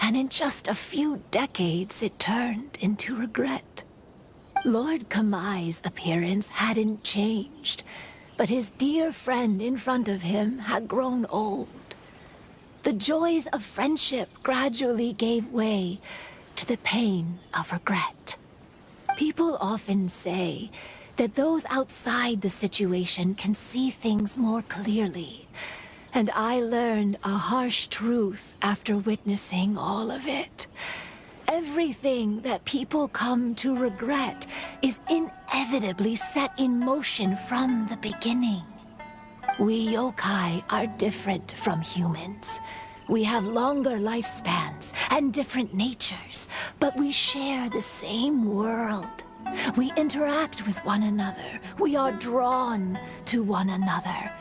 [SPEAKER 7] and in just a few decades it turned into regret. Lord Kamai's appearance hadn't changed, but his dear friend in front of him had grown old. The joys of friendship gradually gave way to the pain of regret. People often say that those outside the situation can see things more clearly, and I learned a harsh truth after witnessing all of it. Everything that people come to regret is inevitably set in motion from the beginning. We yokai are different from humans. We have longer lifespans and different natures, but we share the same world. We interact with one another. We are drawn to one another,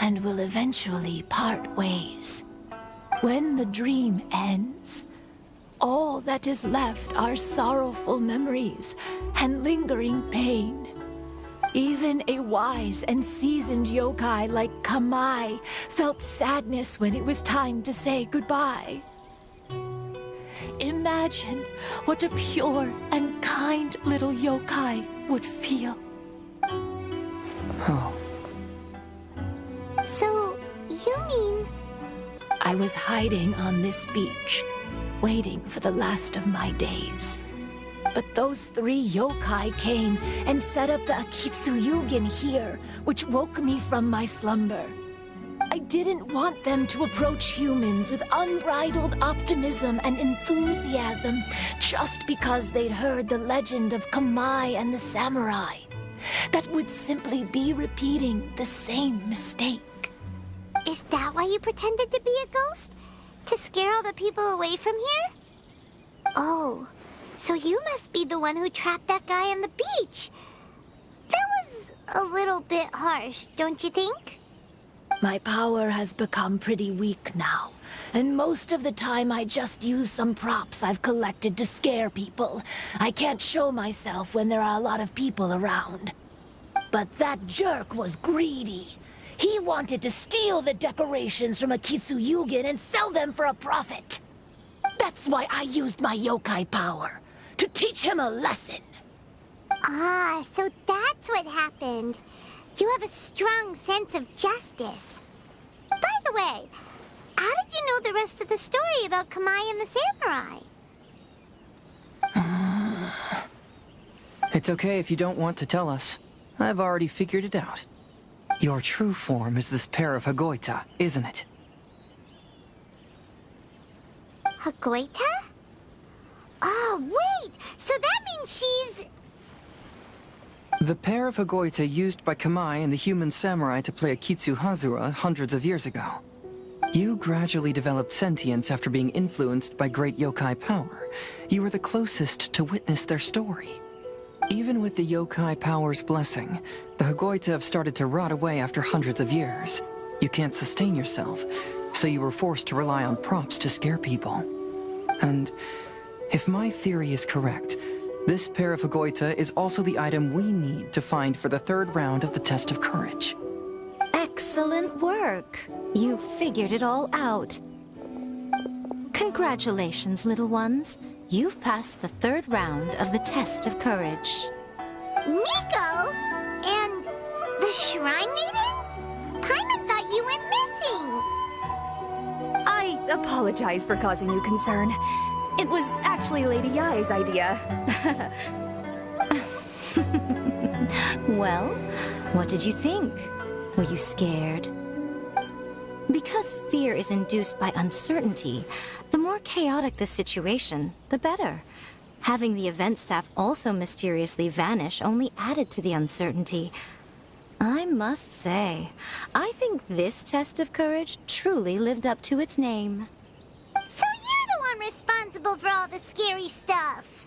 [SPEAKER 7] and will eventually part ways. When the dream ends, all that is left are sorrowful memories and lingering pain. Even a wise and seasoned yokai like Kamai felt sadness when it was time to say goodbye. Imagine what a pure and kind little yokai would feel.
[SPEAKER 8] Oh.
[SPEAKER 2] So, you mean...
[SPEAKER 7] I was hiding on this beach, waiting for the last of my days. But those 3 yokai came and set up the Akitsu Yugen here, which woke me from my slumber. I didn't want them to approach humans with unbridled optimism and enthusiasm just because they'd heard the legend of Kamai and the samurai. That would simply be repeating the same mistake.
[SPEAKER 2] Is that why you pretended to be a ghost? To scare all the people away from here? Oh, so you must be the one who trapped that guy on the beach. That was a little bit harsh, don't you think?
[SPEAKER 7] My power has become pretty weak now, and most of the time I just use some props I've collected to scare people. I can't show myself when there are a lot of people around. But that jerk was greedy. He wanted to steal the decorations from Akitsu Yugen and sell them for a profit. That's why I used my yokai power, to teach him a lesson.
[SPEAKER 2] Ah, so that's what happened. You have a strong sense of justice. By the way, how did you know the rest of the story about Kamai and the samurai?
[SPEAKER 8] It's okay if you don't want to tell us. I've already figured it out. Your true form is this pair of Hagoita, isn't it?
[SPEAKER 2] Hagoita? Oh, wait! So that means she's...
[SPEAKER 8] The pair of Hagoita used by Kamai and the human samurai to play Akitsu Hazura hundreds of years ago. You gradually developed sentience after being influenced by great yokai power. You were the closest to witness their story. Even with the yokai power's blessing, the Hagoita have started to rot away after hundreds of years. You can't sustain yourself, so you were forced to rely on props to scare people. And if my theory is correct, this pair of Hagoita is also the item we need to find for the 3rd round of the test of courage.
[SPEAKER 5] Excellent work. You figured it all out. Congratulations, little ones. You've passed the 3rd round of the test of courage.
[SPEAKER 2] Miko? And the Shrine Maiden? Paimon thought you went missing.
[SPEAKER 4] I apologize for causing you concern. It was actually Lady Yai's idea.
[SPEAKER 5] Well, what did you think? Were you scared? Because fear is induced by uncertainty, the more chaotic the situation, the better. Having the event staff also mysteriously vanish only added to the uncertainty. I must say, I think this test of courage truly lived up to its name.
[SPEAKER 2] So you're the one responsible for all the scary stuff.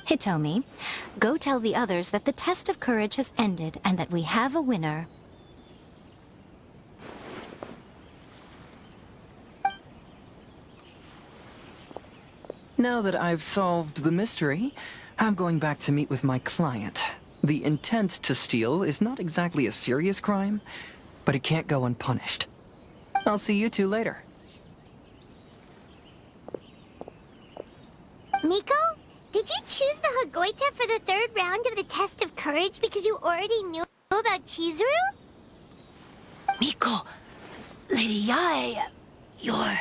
[SPEAKER 5] Hitomi, go tell the others that the test of courage has ended and that we have a winner.
[SPEAKER 8] Now that I've solved the mystery, I'm going back to meet with my client. The intent to steal is not exactly a serious crime, but it can't go unpunished. I'll see you two later.
[SPEAKER 2] Miko, did you choose the Hagoita for the 3rd round of the test of courage because you already knew about Chizuru?
[SPEAKER 7] Miko, Lady Yai, you're...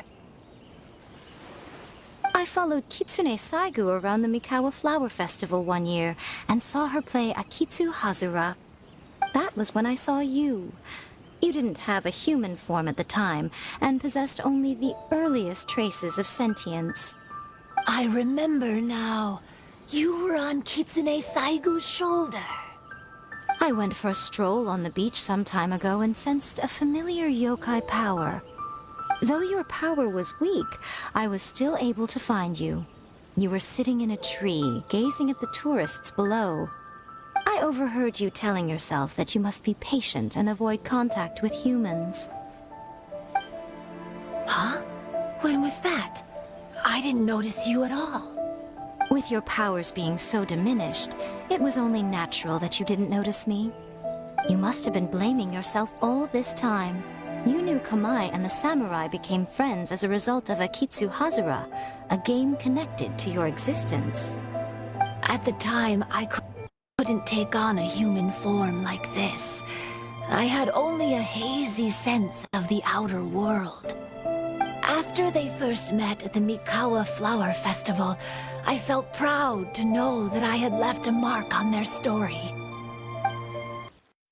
[SPEAKER 5] I followed Kitsune Saigu around the Mikawa Flower Festival one year and saw her play Akitsu Hazura. That was when I saw you. You didn't have a human form at the time and possessed only the earliest traces of sentience.
[SPEAKER 7] I remember now. You were on Kitsune Saigu's shoulder.
[SPEAKER 5] I went for a stroll on the beach some time ago and sensed a familiar yokai power. Though your power was weak, I was still able to find you. You were sitting in a tree, gazing at the tourists below. I overheard you telling yourself that you must be patient and avoid contact with humans.
[SPEAKER 7] Huh? When was that? I didn't notice you at all.
[SPEAKER 5] With your powers being so diminished, it was only natural that you didn't notice me. You must have been blaming yourself all this time. You knew Kamai and the samurai became friends as a result of Akitsu Hazura, a game connected to your existence.
[SPEAKER 7] At the time, I couldn't take on a human form like this. I had only a hazy sense of the outer world. After they first met at the Mikawa Flower Festival, I felt proud to know that I had left a mark on their story.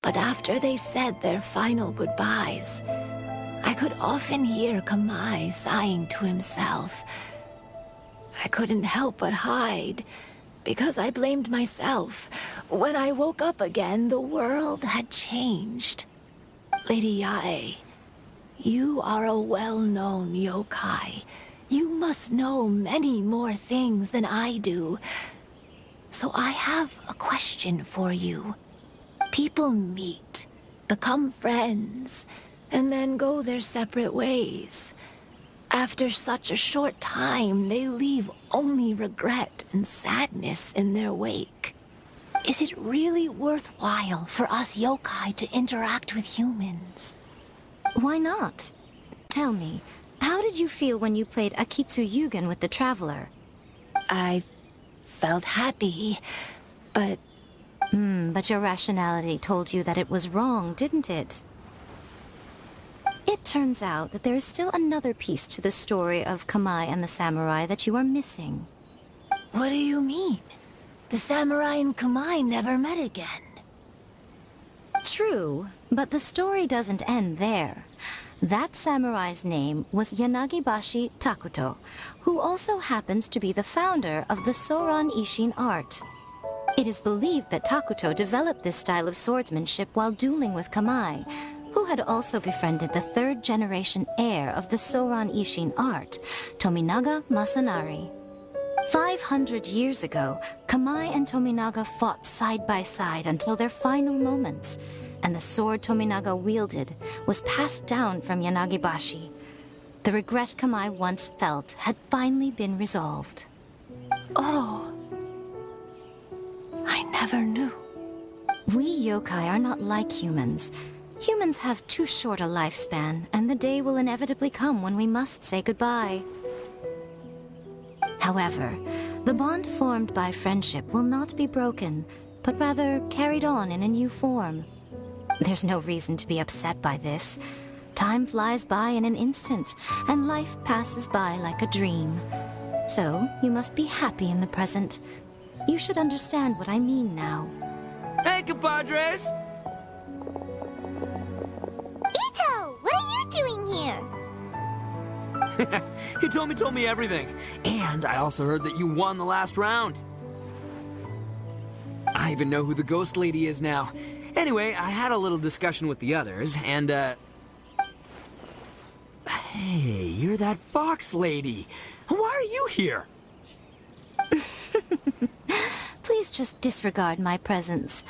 [SPEAKER 7] But after they said their final goodbyes, I could often hear Kamai sighing to himself. I couldn't help but hide, because I blamed myself. When I woke up again, the world had changed. Lady Yae, you are a well-known yokai. You must know many more things than I do. So I have a question for you. People meet, become friends, and then go their separate ways. After such a short time, they leave only regret and sadness in their wake. Is it really worthwhile for us yokai to interact with humans?
[SPEAKER 16] Why not? Tell me, how did you feel when you played Akitsu Yugen with the Traveler?
[SPEAKER 7] I felt happy, but...
[SPEAKER 16] But your rationality told you that it was wrong, didn't it? It turns out that there is still another piece to the story of Kamai and the samurai that you are missing.
[SPEAKER 7] What do you mean? The samurai and Kamai never met again.
[SPEAKER 16] True, but the story doesn't end there. That samurai's name was Yanagibashi Takuto, who also happens to be the founder of the Soran Ishin art. It is believed that Takuto developed this style of swordsmanship while dueling with Kamai, who had also befriended the third-generation heir of the Soran Ishin art, Tominaga Masanari. 500 years ago, Kamai and Tominaga fought side by side until their final moments, and the sword Tominaga wielded was passed down from Yanagibashi. The regret Kamai once felt had finally been resolved.
[SPEAKER 7] Oh. I never knew.
[SPEAKER 16] We yokai are not like humans. Humans have too short a lifespan, and the day will inevitably come when we must say goodbye. However, the bond formed by friendship will not be broken, but rather carried on in a new form. There's no reason to be upset by this. Time flies by in an instant, and life passes by like a dream. So, you must be happy in the present. You should understand what I mean now.
[SPEAKER 3] Hey, compadres!
[SPEAKER 2] Ito, what are you doing here?
[SPEAKER 3] He told me everything. And I also heard that you won the last round. I even know who the ghost lady is now. Anyway, I had a little discussion with the others, and, Hey, you're that fox lady. Why are you here?
[SPEAKER 16] Please just disregard my presence.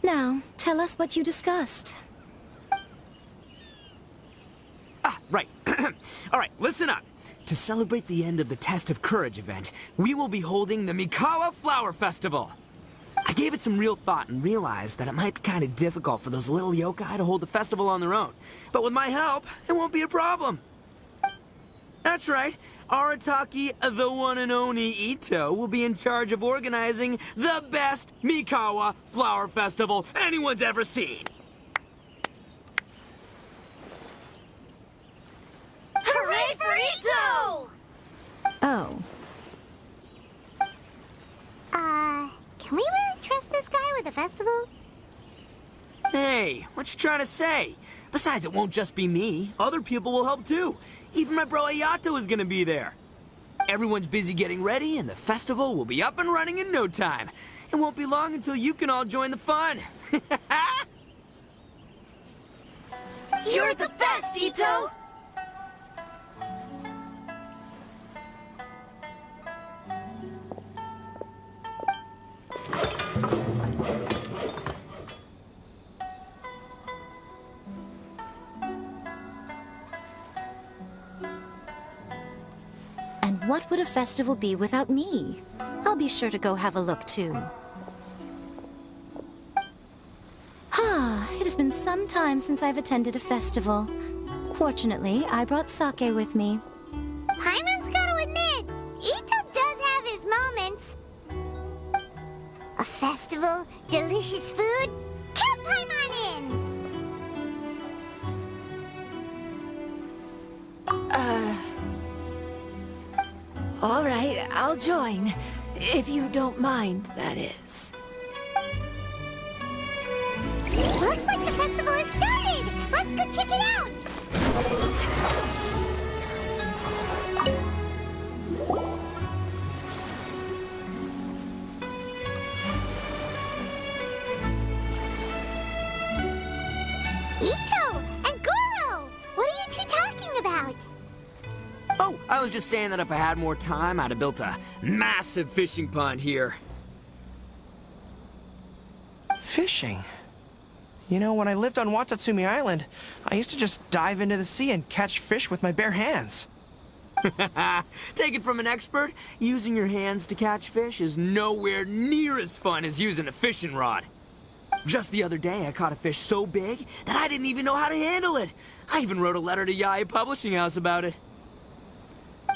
[SPEAKER 16] Now, tell us what you discussed.
[SPEAKER 3] Right. All right, listen up. To celebrate the end of the Test of Courage event, we will be holding the Mikawa Flower Festival. I gave it some real thought and realized that it might be kind of difficult for those little yokai to hold the festival on their own. But with my help, it won't be a problem. That's right. Arataki, the one and only Ito, will be in charge of organizing the best Mikawa Flower Festival anyone's ever seen.
[SPEAKER 10] Hooray for Ito!
[SPEAKER 16] Oh.
[SPEAKER 2] Can we really trust this guy with the festival?
[SPEAKER 3] Hey, what you trying to say? Besides, it won't just be me. Other people will help too. Even my bro Ayato is gonna be there. Everyone's busy getting ready, and the festival will be up and running in no time. It won't be long until you can all join the fun.
[SPEAKER 10] You're the best, Ito!
[SPEAKER 16] And what would a festival be without me? I'll be sure to go have a look too. It has been some time since I've attended a festival. Fortunately, I brought sake with me.
[SPEAKER 2] Paimon's gotta admit, Ito does have his moments. A festival, delicious food, count Paimon in!
[SPEAKER 7] All right, I'll join. If you don't mind, that is.
[SPEAKER 2] Looks like the festival has started! Let's go check it out! Ito and Goro! What are you two talking about?
[SPEAKER 3] Oh, I was just saying that if I had more time, I'd have built a massive fishing pond here.
[SPEAKER 14] Fishing? You know, when I lived on Watatsumi Island, I used to just dive into the sea and catch fish with my bare hands.
[SPEAKER 3] Take it from an expert, using your hands to catch fish is nowhere near as fun as using a fishing rod. Just the other day, I caught a fish so big that I didn't even know how to handle it. I even wrote a letter to Yae Publishing House about it.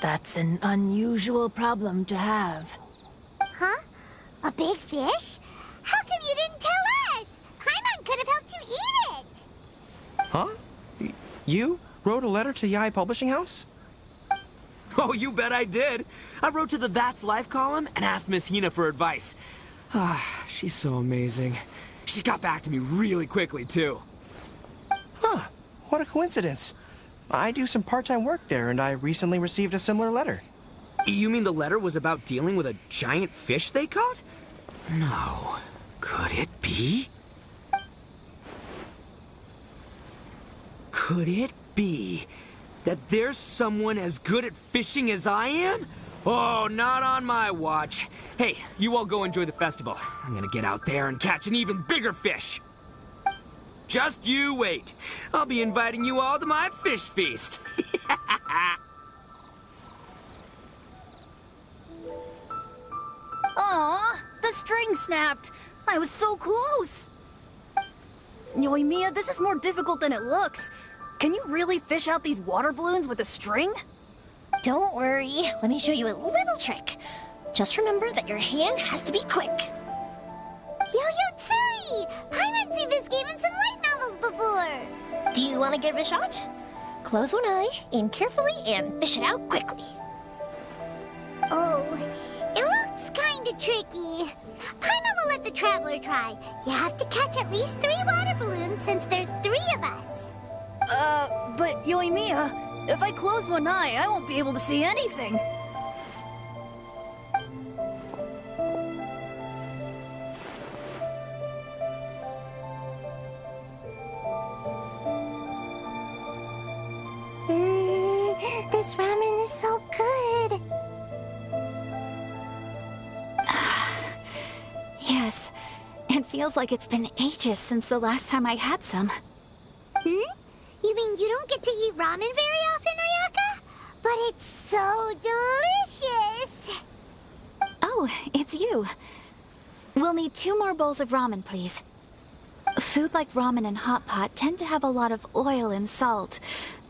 [SPEAKER 7] That's an unusual problem to have.
[SPEAKER 2] Huh? A big fish? How come you didn't tell us? Paimon could have helped you eat it!
[SPEAKER 14] Huh? You wrote a letter to Yae Publishing House?
[SPEAKER 3] Oh, you bet I did. I wrote to the That's Life column and asked Miss Hina for advice. She's so amazing. She got back to me really quickly, too.
[SPEAKER 14] Huh. What a coincidence. I do some part-time work there, and I recently received a similar letter.
[SPEAKER 3] You mean the letter was about dealing with a giant fish they caught? No. Could it be? Could it be that there's someone as good at fishing as I am? Oh, not on my watch. Hey, you all go enjoy the festival. I'm gonna get out there and catch an even bigger fish. Just you wait. I'll be inviting you all to my fish feast.
[SPEAKER 4] Aw, the string snapped. I was so close. Yoimiya, this is more difficult than it looks. Can you really fish out these water balloons with a string?
[SPEAKER 10] Don't worry. Let me show you a little trick. Just remember that your hand has to be quick.
[SPEAKER 2] Yo-Yo Tsuri! Paimon's seen this game in some light novels before!
[SPEAKER 10] Do you want to give it a shot? Close one eye, aim carefully, and fish it out quickly.
[SPEAKER 2] Oh, it looks kinda tricky. Paimon will let the traveler try. You have to catch at least 3 water balloons since there's 3 of us.
[SPEAKER 4] But Yoimiya, if I close one eye, I won't be able to see anything.
[SPEAKER 2] This ramen is so good.
[SPEAKER 5] Yes, it feels like it's been ages since the last time I had some.
[SPEAKER 2] You mean you don't get to eat ramen very often, Ayaka? But it's so delicious!
[SPEAKER 5] Oh, it's you. We'll need 2 more bowls of ramen, please. Food like ramen and hot pot tend to have a lot of oil and salt,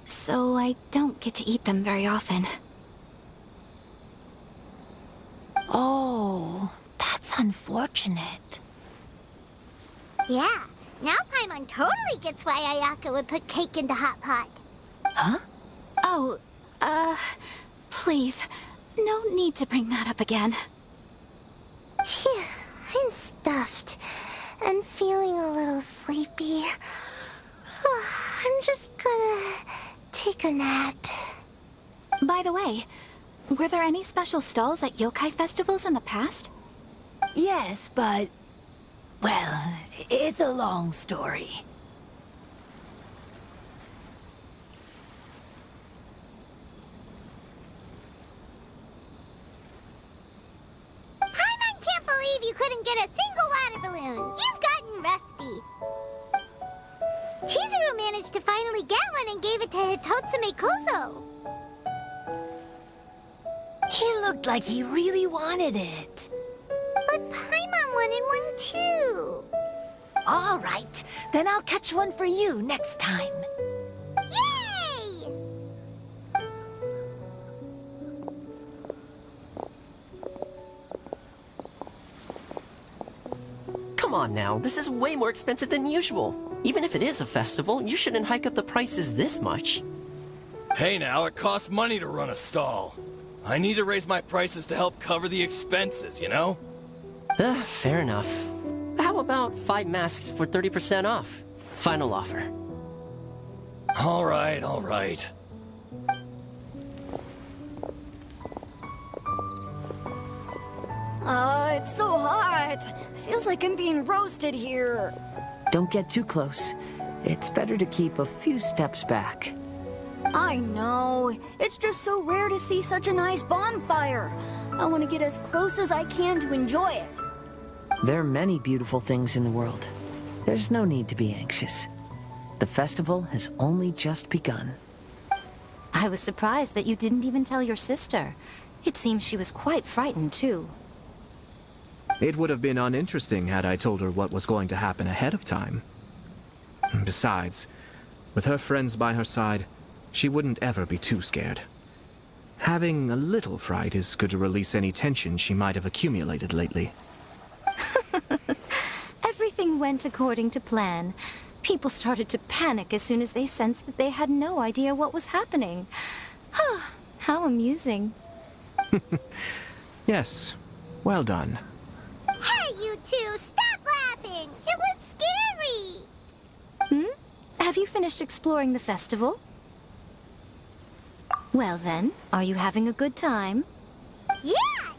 [SPEAKER 5] so I don't get to eat them very often.
[SPEAKER 7] Oh, that's unfortunate.
[SPEAKER 2] Yeah, now Paimon totally gets why Ayaka would put cake in the hot pot.
[SPEAKER 7] Huh?
[SPEAKER 5] Oh, please, no need to bring that up again.
[SPEAKER 2] Phew, I'm stuffed and feeling a little sleepy. I'm just gonna take a nap.
[SPEAKER 5] By the way, were there any special stalls at yokai festivals in the past?
[SPEAKER 7] Yes, but... well, it's a long story.
[SPEAKER 2] Paimon can't believe you couldn't get a single water balloon. You've gotten rusty. Chizuru managed to finally get one and gave it to Hitotsume Kozo.
[SPEAKER 7] He looked like he really wanted it.
[SPEAKER 2] But Paimon wanted one too.
[SPEAKER 7] All right, then I'll catch one for you next time.
[SPEAKER 2] Yay!
[SPEAKER 15] Come on now, this is way more expensive than usual. Even if it is a festival, you shouldn't hike up the prices this much.
[SPEAKER 17] Hey now, it costs money to run a stall. I need to raise my prices to help cover the expenses, you know?
[SPEAKER 15] Fair enough. How about 5 masks for 30% off? Final offer.
[SPEAKER 17] All right, all right.
[SPEAKER 6] It's so hot. Feels like I'm being roasted here.
[SPEAKER 13] Don't get too close. It's better to keep a few steps back.
[SPEAKER 6] I know. It's just so rare to see such a nice bonfire. I want to get as close as I can to enjoy it.
[SPEAKER 13] There are many beautiful things in the world. There's no need to be anxious. The festival has only just begun.
[SPEAKER 16] I was surprised that you didn't even tell your sister. It seems she was quite frightened, too.
[SPEAKER 1] It would have been uninteresting had I told her what was going to happen ahead of time. Besides, with her friends by her side, she wouldn't ever be too scared. Having a little fright is good to release any tension she might have accumulated lately.
[SPEAKER 16] Everything went according to plan. People started to panic as soon as they sensed that they had no idea what was happening. How amusing.
[SPEAKER 1] Yes, well done.
[SPEAKER 2] Hey, you two, stop laughing! It was scary!
[SPEAKER 16] Have you finished exploring the festival? Well then, are you having a good time?
[SPEAKER 2] Yeah,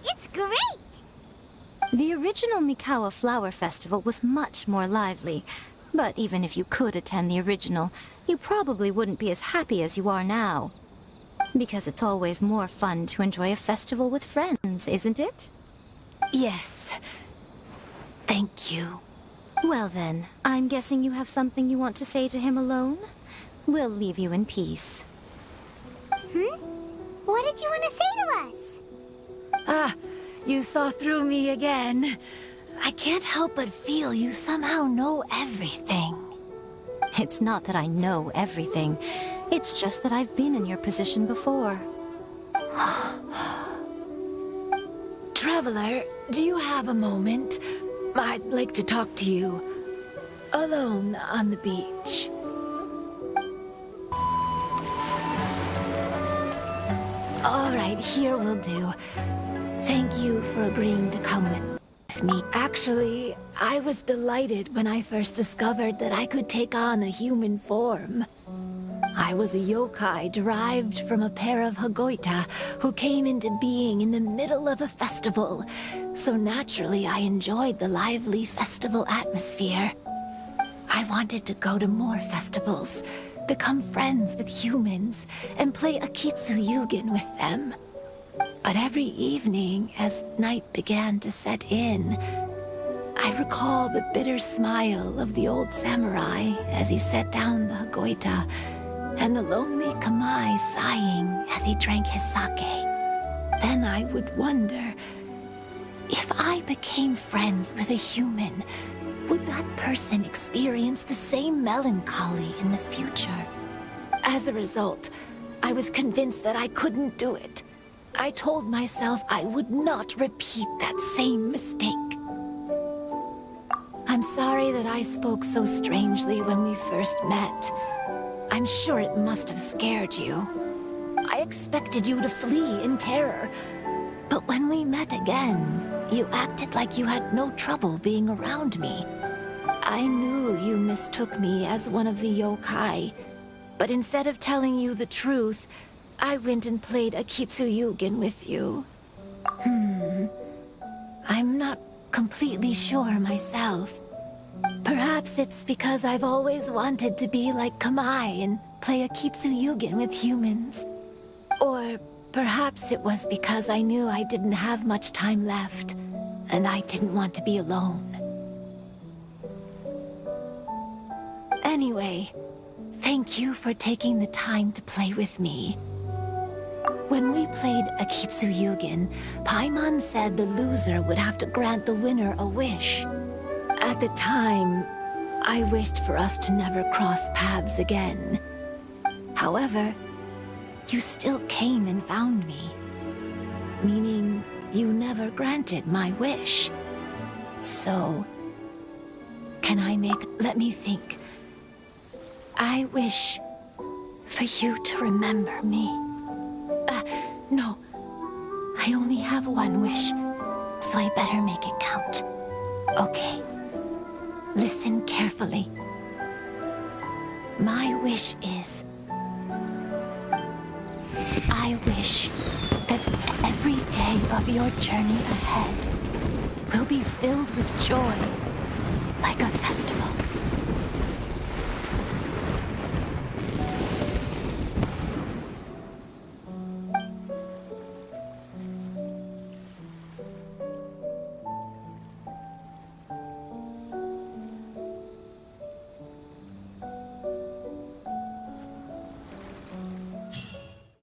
[SPEAKER 2] it's great!
[SPEAKER 16] The original Mikawa Flower Festival was much more lively, but even if you could attend the original, you probably wouldn't be as happy as you are now. Because it's always more fun to enjoy a festival with friends, isn't it?
[SPEAKER 7] Yes. Thank you.
[SPEAKER 16] Well then, I'm guessing you have something you want to say to him alone? We'll leave you in peace.
[SPEAKER 2] What did you want to say to us?
[SPEAKER 7] You saw through me again. I can't help but feel you somehow know everything.
[SPEAKER 16] It's not that I know everything. It's just that I've been in your position before.
[SPEAKER 7] Traveler, do you have a moment? I'd like to talk to you. Alone on the beach. All right, here will do. Thank you for agreeing to come with me. Actually, I was delighted when I first discovered that I could take on a human form. I was a yokai derived from a pair of Hagoita who came into being in the middle of a festival. So naturally, I enjoyed the lively festival atmosphere. I wanted to go to more festivals, become friends with humans, and play Akitsu Yugen with them. But every evening, as night began to set in, I recall the bitter smile of the old samurai as he set down the Hagoita, and the lonely Kamai sighing as he drank his sake. Then I would wonder, if I became friends with a human, would that person experience the same melancholy in the future? As a result, I was convinced that I couldn't do it. I told myself I would not repeat that same mistake. I'm sorry that I spoke so strangely when we first met. I'm sure it must have scared you. I expected you to flee in terror. But when we met again, you acted like you had no trouble being around me. I knew you mistook me as one of the yokai, but instead of telling you the truth, I went and played Akitsu Yugen with you. I'm not completely sure myself. Perhaps it's because I've always wanted to be like Kamai and play Akitsu Yugen with humans. Or perhaps it was because I knew I didn't have much time left, and I didn't want to be alone. Anyway, thank you for taking the time to play with me. When we played Akitsu Yugen, Paimon said the loser would have to grant the winner a wish. At the time, I wished for us to never cross paths again. However, you still came and found me. Meaning, you never granted my wish. So, let me think. I wish for you to remember me. No, I only have one wish, so I better make it count. Okay. Listen carefully. My wish is... I wish that every day of your journey ahead will be filled with joy, like a festival.